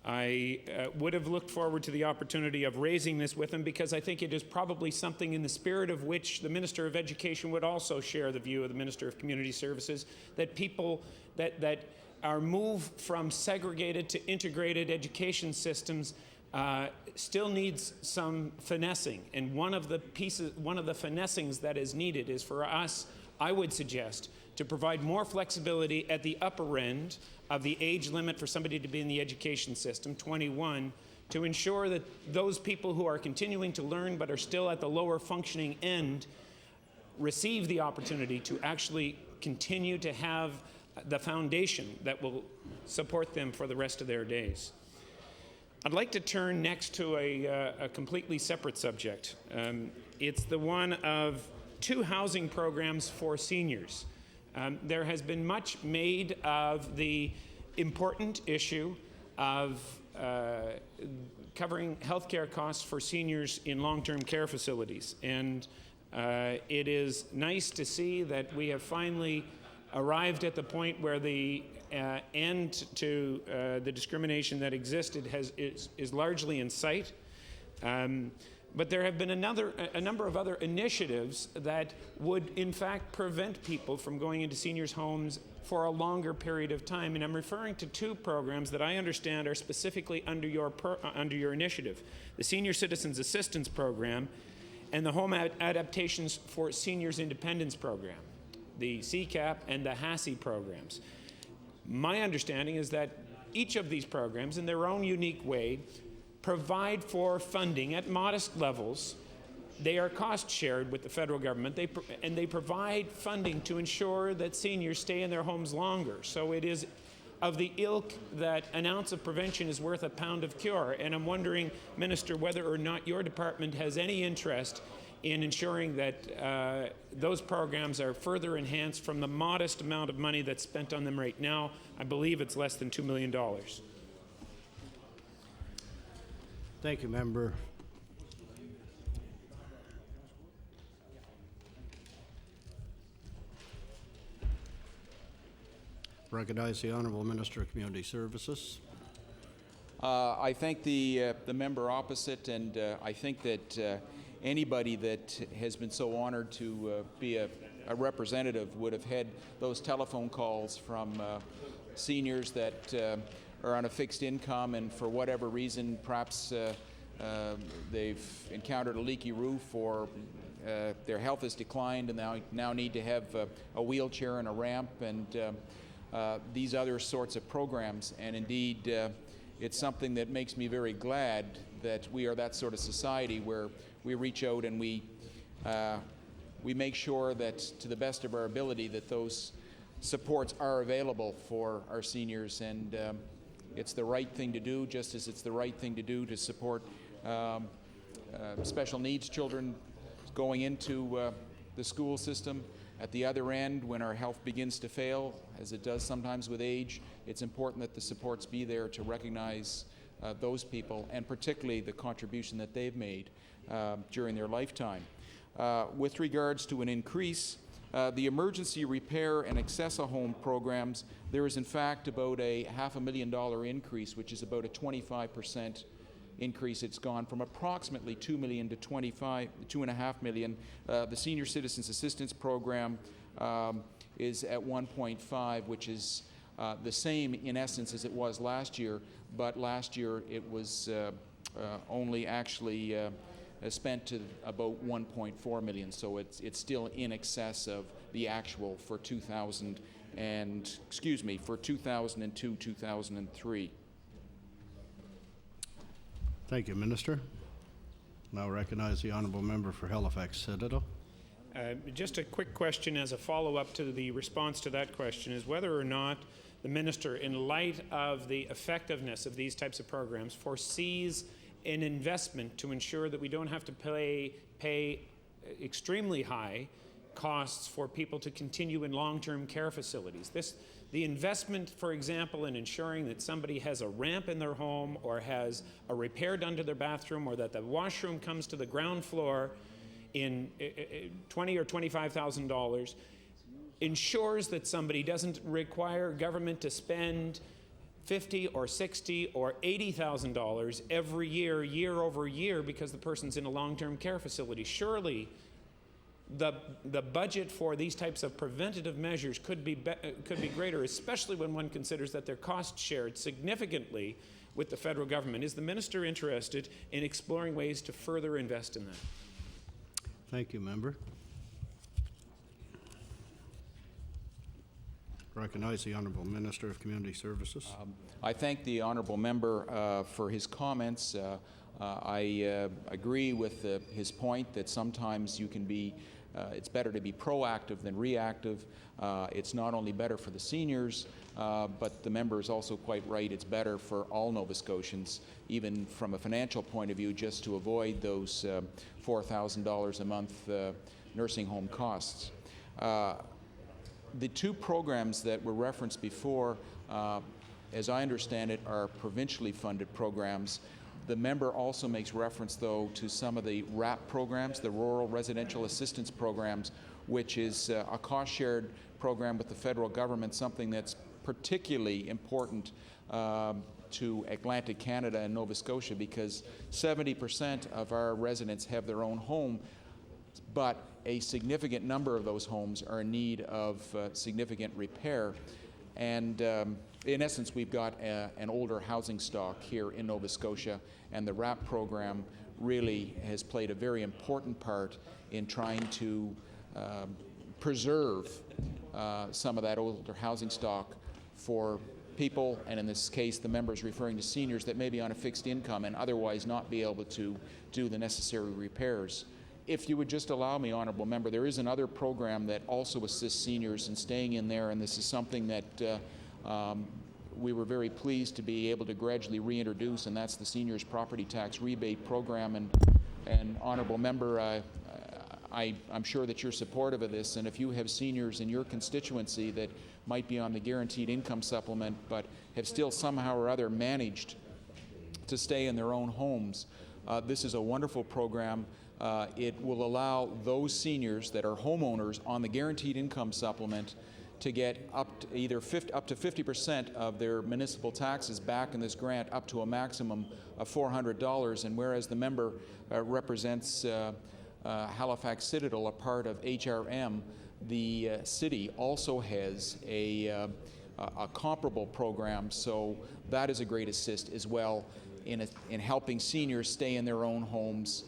I would have looked forward to the opportunity of raising this with him, because I think it is probably something in the spirit of which the Minister of Education would also share the view of the Minister of Community Services, that people that our move from segregated to integrated education systems still needs some finessing. And one of the finessings that is needed is for us, I would suggest, to provide more flexibility at the upper end of the age limit for somebody to be in the education system, 21, to ensure that those people who are continuing to learn but are still at the lower functioning end receive the opportunity to actually continue to have the foundation that will support them for the rest of their days. I'd like to turn next to a completely separate subject. It's the one of 2 housing programs for seniors. There has been much made of the important issue of covering health care costs for seniors in long-term care facilities. And it is nice to see that we have finally arrived at the point where the end to the discrimination that existed is largely in sight. But there have been a number of other initiatives that would, in fact, prevent people from going into seniors' homes for a longer period of time. And I'm referring to 2 programs that I understand are specifically under your initiative: the Senior Citizens Assistance Program and the Home Adaptations for Seniors Independence Program, the CCAP and the HASI programs. My understanding is that each of these programs, in their own unique way, provide for funding at modest levels. They are cost shared with the federal government, and they provide funding to ensure that seniors stay in their homes longer. So it is of the ilk that an ounce of prevention is worth a pound of cure. And I'm wondering, Minister, whether or not your department has any interest in ensuring that those programs are further enhanced from the modest amount of money that's spent on them right now. I believe it's less than $2 million. Thank you, member. Recognize the Honourable Minister of Community Services. I thank the member opposite, and I think that anybody that has been so honored to be a representative would have had those telephone calls from seniors that are on a fixed income, and for whatever reason, perhaps they've encountered a leaky roof, or their health has declined and now need to have a wheelchair and a ramp, and these other sorts of programs. And indeed, it's something that makes me very glad that we are that sort of society where we reach out and we make sure that, to the best of our ability, that those supports are available for our seniors. And it's the right thing to do, just as it's the right thing to do to support special needs children going into the school system. At the other end, when our health begins to fail, as it does sometimes with age, it's important that the supports be there to recognize those people, and particularly the contribution that they've made during their lifetime. With regards to an increase, the emergency repair and access-a-home programs, there is in fact about a $500,000 increase, which is about a 25% increase. It's gone from approximately $2 million to $2.5 million. The Senior Citizens Assistance Program is at 1.5, which is the same in essence as it was last year, but last year it was only actually spent to about 1.4 million, so it's still in excess of the actual for 2002-2003. Thank you, Minister. Now recognize the Honourable Member for Halifax Citadel. Just a quick question as a follow-up to the response to that question is whether or not the Minister, in light of the effectiveness of these types of programs, foresees an investment to ensure that we don't have to pay extremely high costs for people to continue in long-term care facilities. The investment, for example, in ensuring that somebody has a ramp in their home or has a repair done to their bathroom, or that the washroom comes to the ground floor in $20,000 or $25,000, ensures that somebody doesn't require government to spend $50,000 or $60,000 or $80,000 every year, year over year, because the person's in a long-term care facility. Surely the budget for these types of preventative measures could be greater, especially when one considers that they're cost shared significantly with the federal government. Is the Minister interested in exploring ways to further invest in that? Thank you, Member. Recognize the Honourable Minister of Community Services. I thank the Honourable Member for his comments. I agree with his point that sometimes you can be it's better to be proactive than reactive. It's not only better for the seniors, but the member is also quite right. It's better for all Nova Scotians, even from a financial point of view, just to avoid those $4,000 a month nursing home costs. The two programs that were referenced before, as I understand it, are provincially funded programs. The member also makes reference, though, to some of the RAP programs, the Rural Residential Assistance Programs, which is a cost-shared program with the federal government, something that's particularly important to Atlantic Canada and Nova Scotia, because 70% of our residents have their own home, but a significant number of those homes are in need of significant repair. And in essence, we've got an older housing stock here in Nova Scotia, and the RAP program really has played a very important part in trying to preserve some of that older housing stock for people, and in this case the member is referring to seniors that may be on a fixed income and otherwise not be able to do the necessary repairs. If you would just allow me, Honourable Member, there is another program that also assists seniors in staying in there, and this is something that we were very pleased to be able to gradually reintroduce, and that's the Seniors Property Tax Rebate Program. And Honourable Member, I'm sure that you're supportive of this, and if you have seniors in your constituency that might be on the Guaranteed Income Supplement but have still somehow or other managed to stay in their own homes, this is a wonderful program. It will allow those seniors that are homeowners on the Guaranteed Income Supplement to get up to either up to 50% of their municipal taxes back in this grant, up to a maximum of $400. And whereas the member represents Halifax Citadel, a part of HRM, the city also has a comparable program, so that is a great assist as well in helping seniors stay in their own homes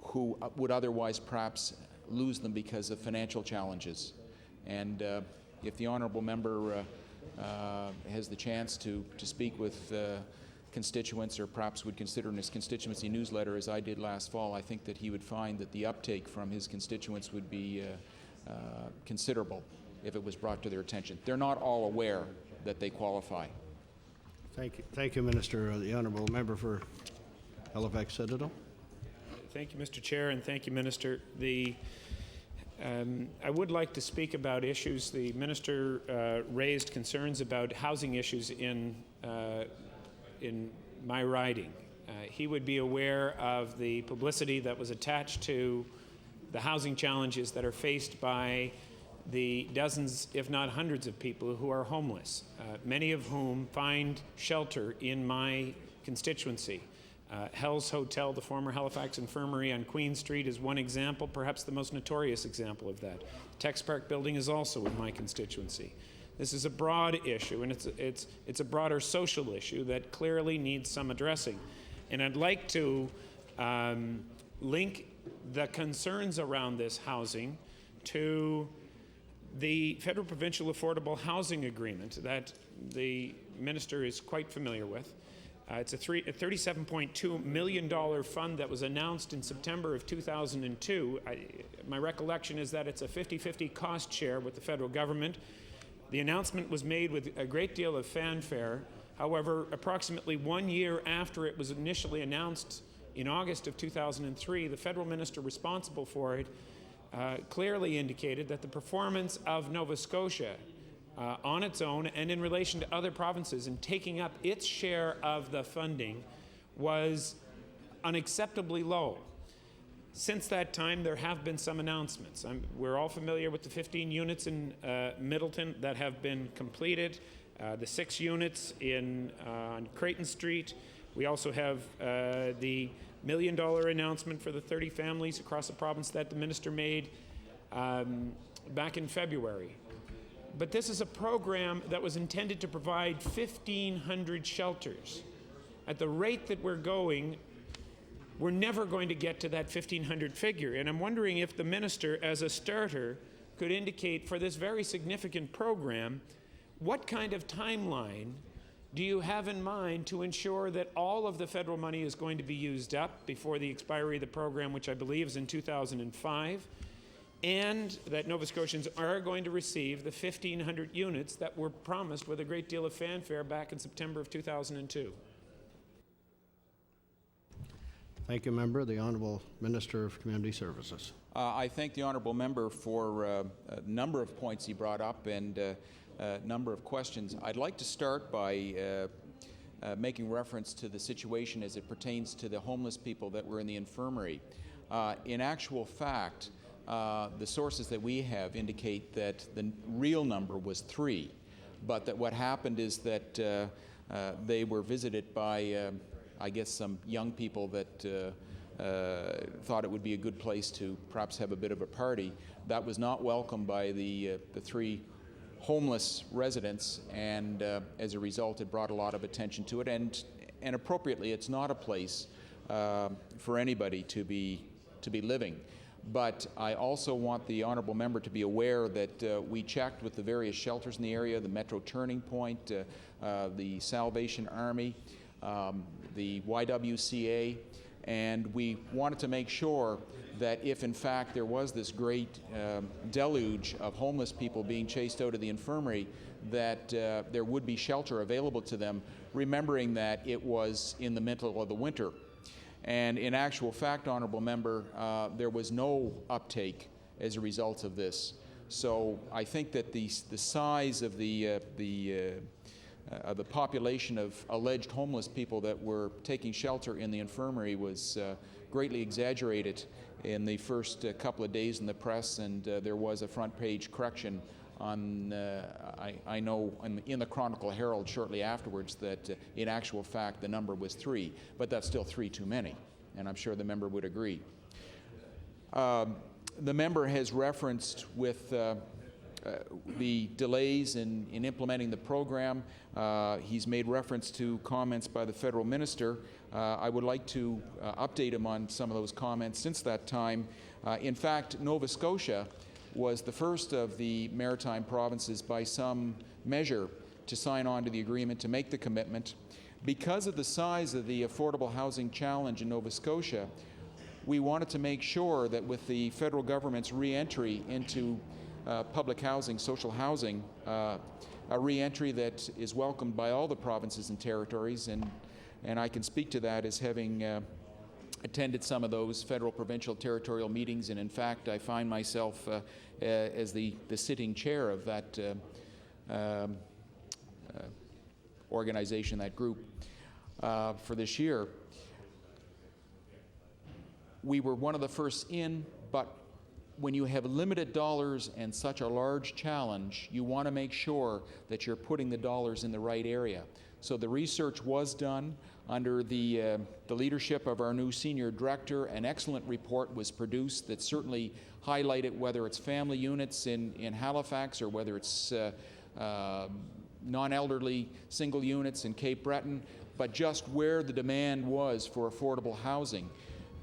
who would otherwise perhaps lose them because of financial challenges. And if the honourable member has the chance to speak with constituents, or perhaps would consider in his constituency newsletter, as I did last fall, I think that he would find that the uptake from his constituents would be considerable if it was brought to their attention. They're not all aware that they qualify. Thank you, Minister. The honourable member for Halifax Citadel. Thank you, Mr. Chair, and thank you, Minister. I would like to speak about issues. The Minister raised concerns about housing issues in my riding. He would be aware of the publicity that was attached to the housing challenges that are faced by the dozens, if not hundreds, of people who are homeless, many of whom find shelter in my constituency. Hell's Hotel, the former Halifax Infirmary on Queen Street, is one example, perhaps the most notorious example of that. The Tex Park building is also in my constituency. This is a broad issue, and it's a broader social issue that clearly needs some addressing. And I'd like to link the concerns around this housing to the Federal Provincial Affordable Housing Agreement that the Minister is quite familiar with. It's a $37.2 million fund that was announced in September of 2002. My recollection is that it's a 50-50 cost share with the federal government. The announcement was made with a great deal of fanfare. However, approximately 1 year after it was initially announced in August of 2003, the federal minister responsible for it clearly indicated that the performance of Nova Scotia on its own and in relation to other provinces in taking up its share of the funding was unacceptably low. Since that time, there have been some announcements. We're all familiar with the 15 units in Middleton that have been completed, the 6 units on Creighton Street. We also have the $1 million announcement for the 30 families across the province that the minister made back in February. But this is a program that was intended to provide 1,500 shelters. At the rate that we're going, we're never going to get to that 1,500 figure. And I'm wondering if the minister, as a starter, could indicate for this very significant program, what kind of timeline do you have in mind to ensure that all of the federal money is going to be used up before the expiry of the program, which I believe is in 2005, and that Nova Scotians are going to receive the 1,500 units that were promised with a great deal of fanfare back in September of 2002? Thank you, member. The Honourable Minister of Community Services. I thank the honourable member for a number of points he brought up and a number of questions. I'd like to start by making reference to the situation as it pertains to the homeless people that were in the infirmary. In actual fact, the sources that we have indicate that the real number was 3, but that what happened is that they were visited by, I guess, some young people that thought it would be a good place to perhaps have a bit of a party. That was not welcomed by the 3 homeless residents, and as a result, it brought a lot of attention to it. And appropriately, it's not a place for anybody to be living. But I also want the honourable member to be aware that we checked with the various shelters in the area, the Metro Turning Point, the Salvation Army, the YWCA, and we wanted to make sure that if in fact there was this great deluge of homeless people being chased out of the infirmary, that there would be shelter available to them, remembering that it was in the middle of the winter. And in actual fact, honourable member, there was no uptake as a result of this. So I think that the size of the population of alleged homeless people that were taking shelter in the infirmary was greatly exaggerated in the first couple of days in the press, and there was a front page correction I know in the Chronicle Herald shortly afterwards that in actual fact the number was 3, but that's still 3 too many, and I'm sure the member would agree. The member has referenced with the delays in implementing the program. He's made reference to comments by the federal minister. I would like to update him on some of those comments since that time. In fact, Nova Scotia was the first of the maritime provinces by some measure to sign on to the agreement, to make the commitment. Because of the size of the affordable housing challenge in Nova Scotia, we wanted to make sure that with the federal government's re-entry into public housing, social housing, a re-entry that is welcomed by all the provinces and territories, and I can speak to that as having attended some of those federal, provincial, territorial meetings, and in fact I find myself as the sitting chair of that organization, that group, for this year. We were one of the first in, but when you have limited dollars and such a large challenge, you want to make sure that you're putting the dollars in the right area. So the research was done under the leadership of our new senior director. An excellent report was produced that certainly highlighted whether it's family units in Halifax or whether it's non-elderly single units in Cape Breton, but just where the demand was for affordable housing,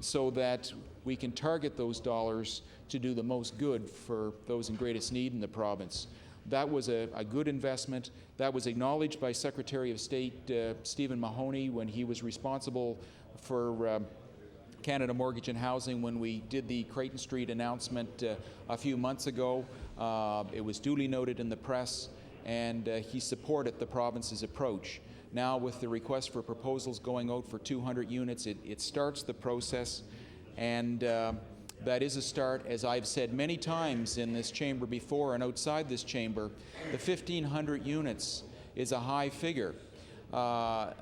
so that we can target those dollars to do the most good for those in greatest need in the province. That was a good investment. That was acknowledged by Secretary of State Stephen Mahoney when he was responsible for Canada Mortgage and Housing when we did the Creighton Street announcement a few months ago. It was duly noted in the press, and he supported the province's approach. Now with the request for proposals going out for 200 units, it starts the process, and that is a start. As I've said many times in this chamber before and outside this chamber, the 1,500 units is a high figure.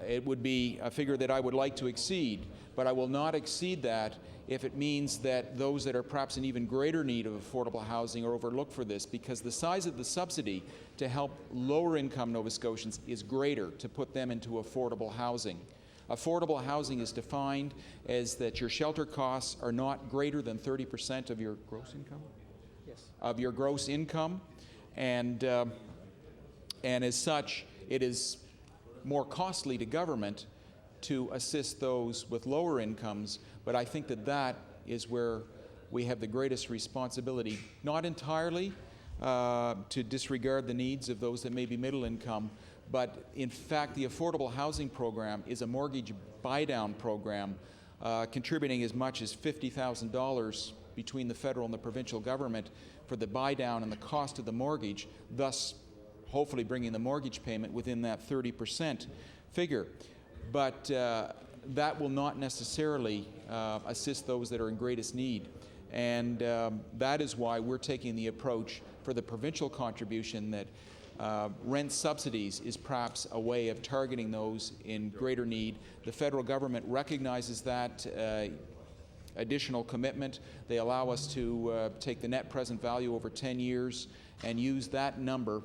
It would be a figure that I would like to exceed, but I will not exceed that if it means that those that are perhaps in even greater need of affordable housing are overlooked for this, because the size of the subsidy to help lower income Nova Scotians is greater to put them into affordable housing. Affordable housing is defined as that your shelter costs are not greater than 30% of your gross income? Yes. Of your gross income, and as such, it is more costly to government to assist those with lower incomes, but I think that is where we have the greatest responsibility, not entirely to disregard the needs of those that may be middle income, but in fact the affordable housing program is a mortgage buy-down program contributing as much as $50,000 between the federal and the provincial government for the buy-down and the cost of the mortgage, thus hopefully bringing the mortgage payment within that 30% figure. But that will not necessarily assist those that are in greatest need, and that is why we're taking the approach for the provincial contribution that rent subsidies is perhaps a way of targeting those in greater need. The federal government recognizes that additional commitment. They allow us to take the net present value over 10 years and use that number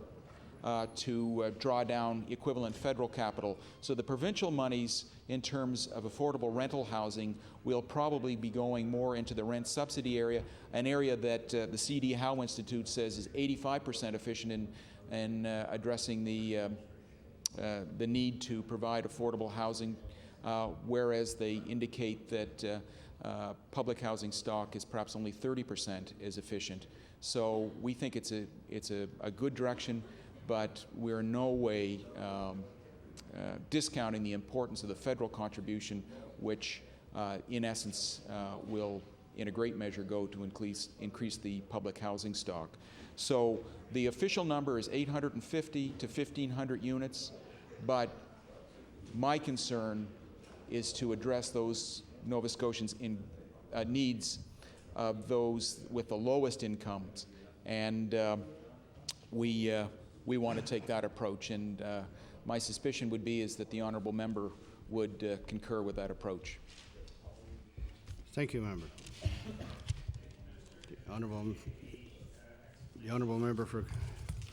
to draw down equivalent federal capital. So the provincial monies in terms of affordable rental housing will probably be going more into the rent subsidy area, an area that the C.D. Howe Institute says is 85% efficient in addressing the need to provide affordable housing, whereas they indicate that public housing stock is perhaps only 30% as efficient. So we think it's a good direction, but we're in no way discounting the importance of the federal contribution, which in essence will in a great measure go to increase the public housing stock. So the official number is 850 to 1,500 units, but my concern is to address those Nova Scotians in needs of those with the lowest incomes, and we want to take that approach, and my suspicion would be is that the honourable member would concur with that approach. Thank you, member. The honourable member for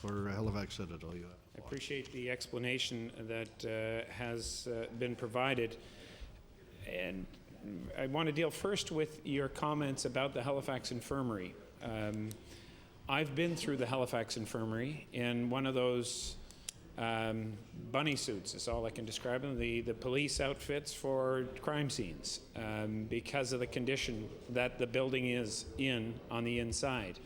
for Halifax Citadel. You have. I appreciate the explanation that has been provided. And I want to deal first with your comments about the Halifax Infirmary. I've been through the Halifax Infirmary in one of those bunny suits, is all I can describe them, the police outfits for crime scenes, because of the condition that the building is in on the inside.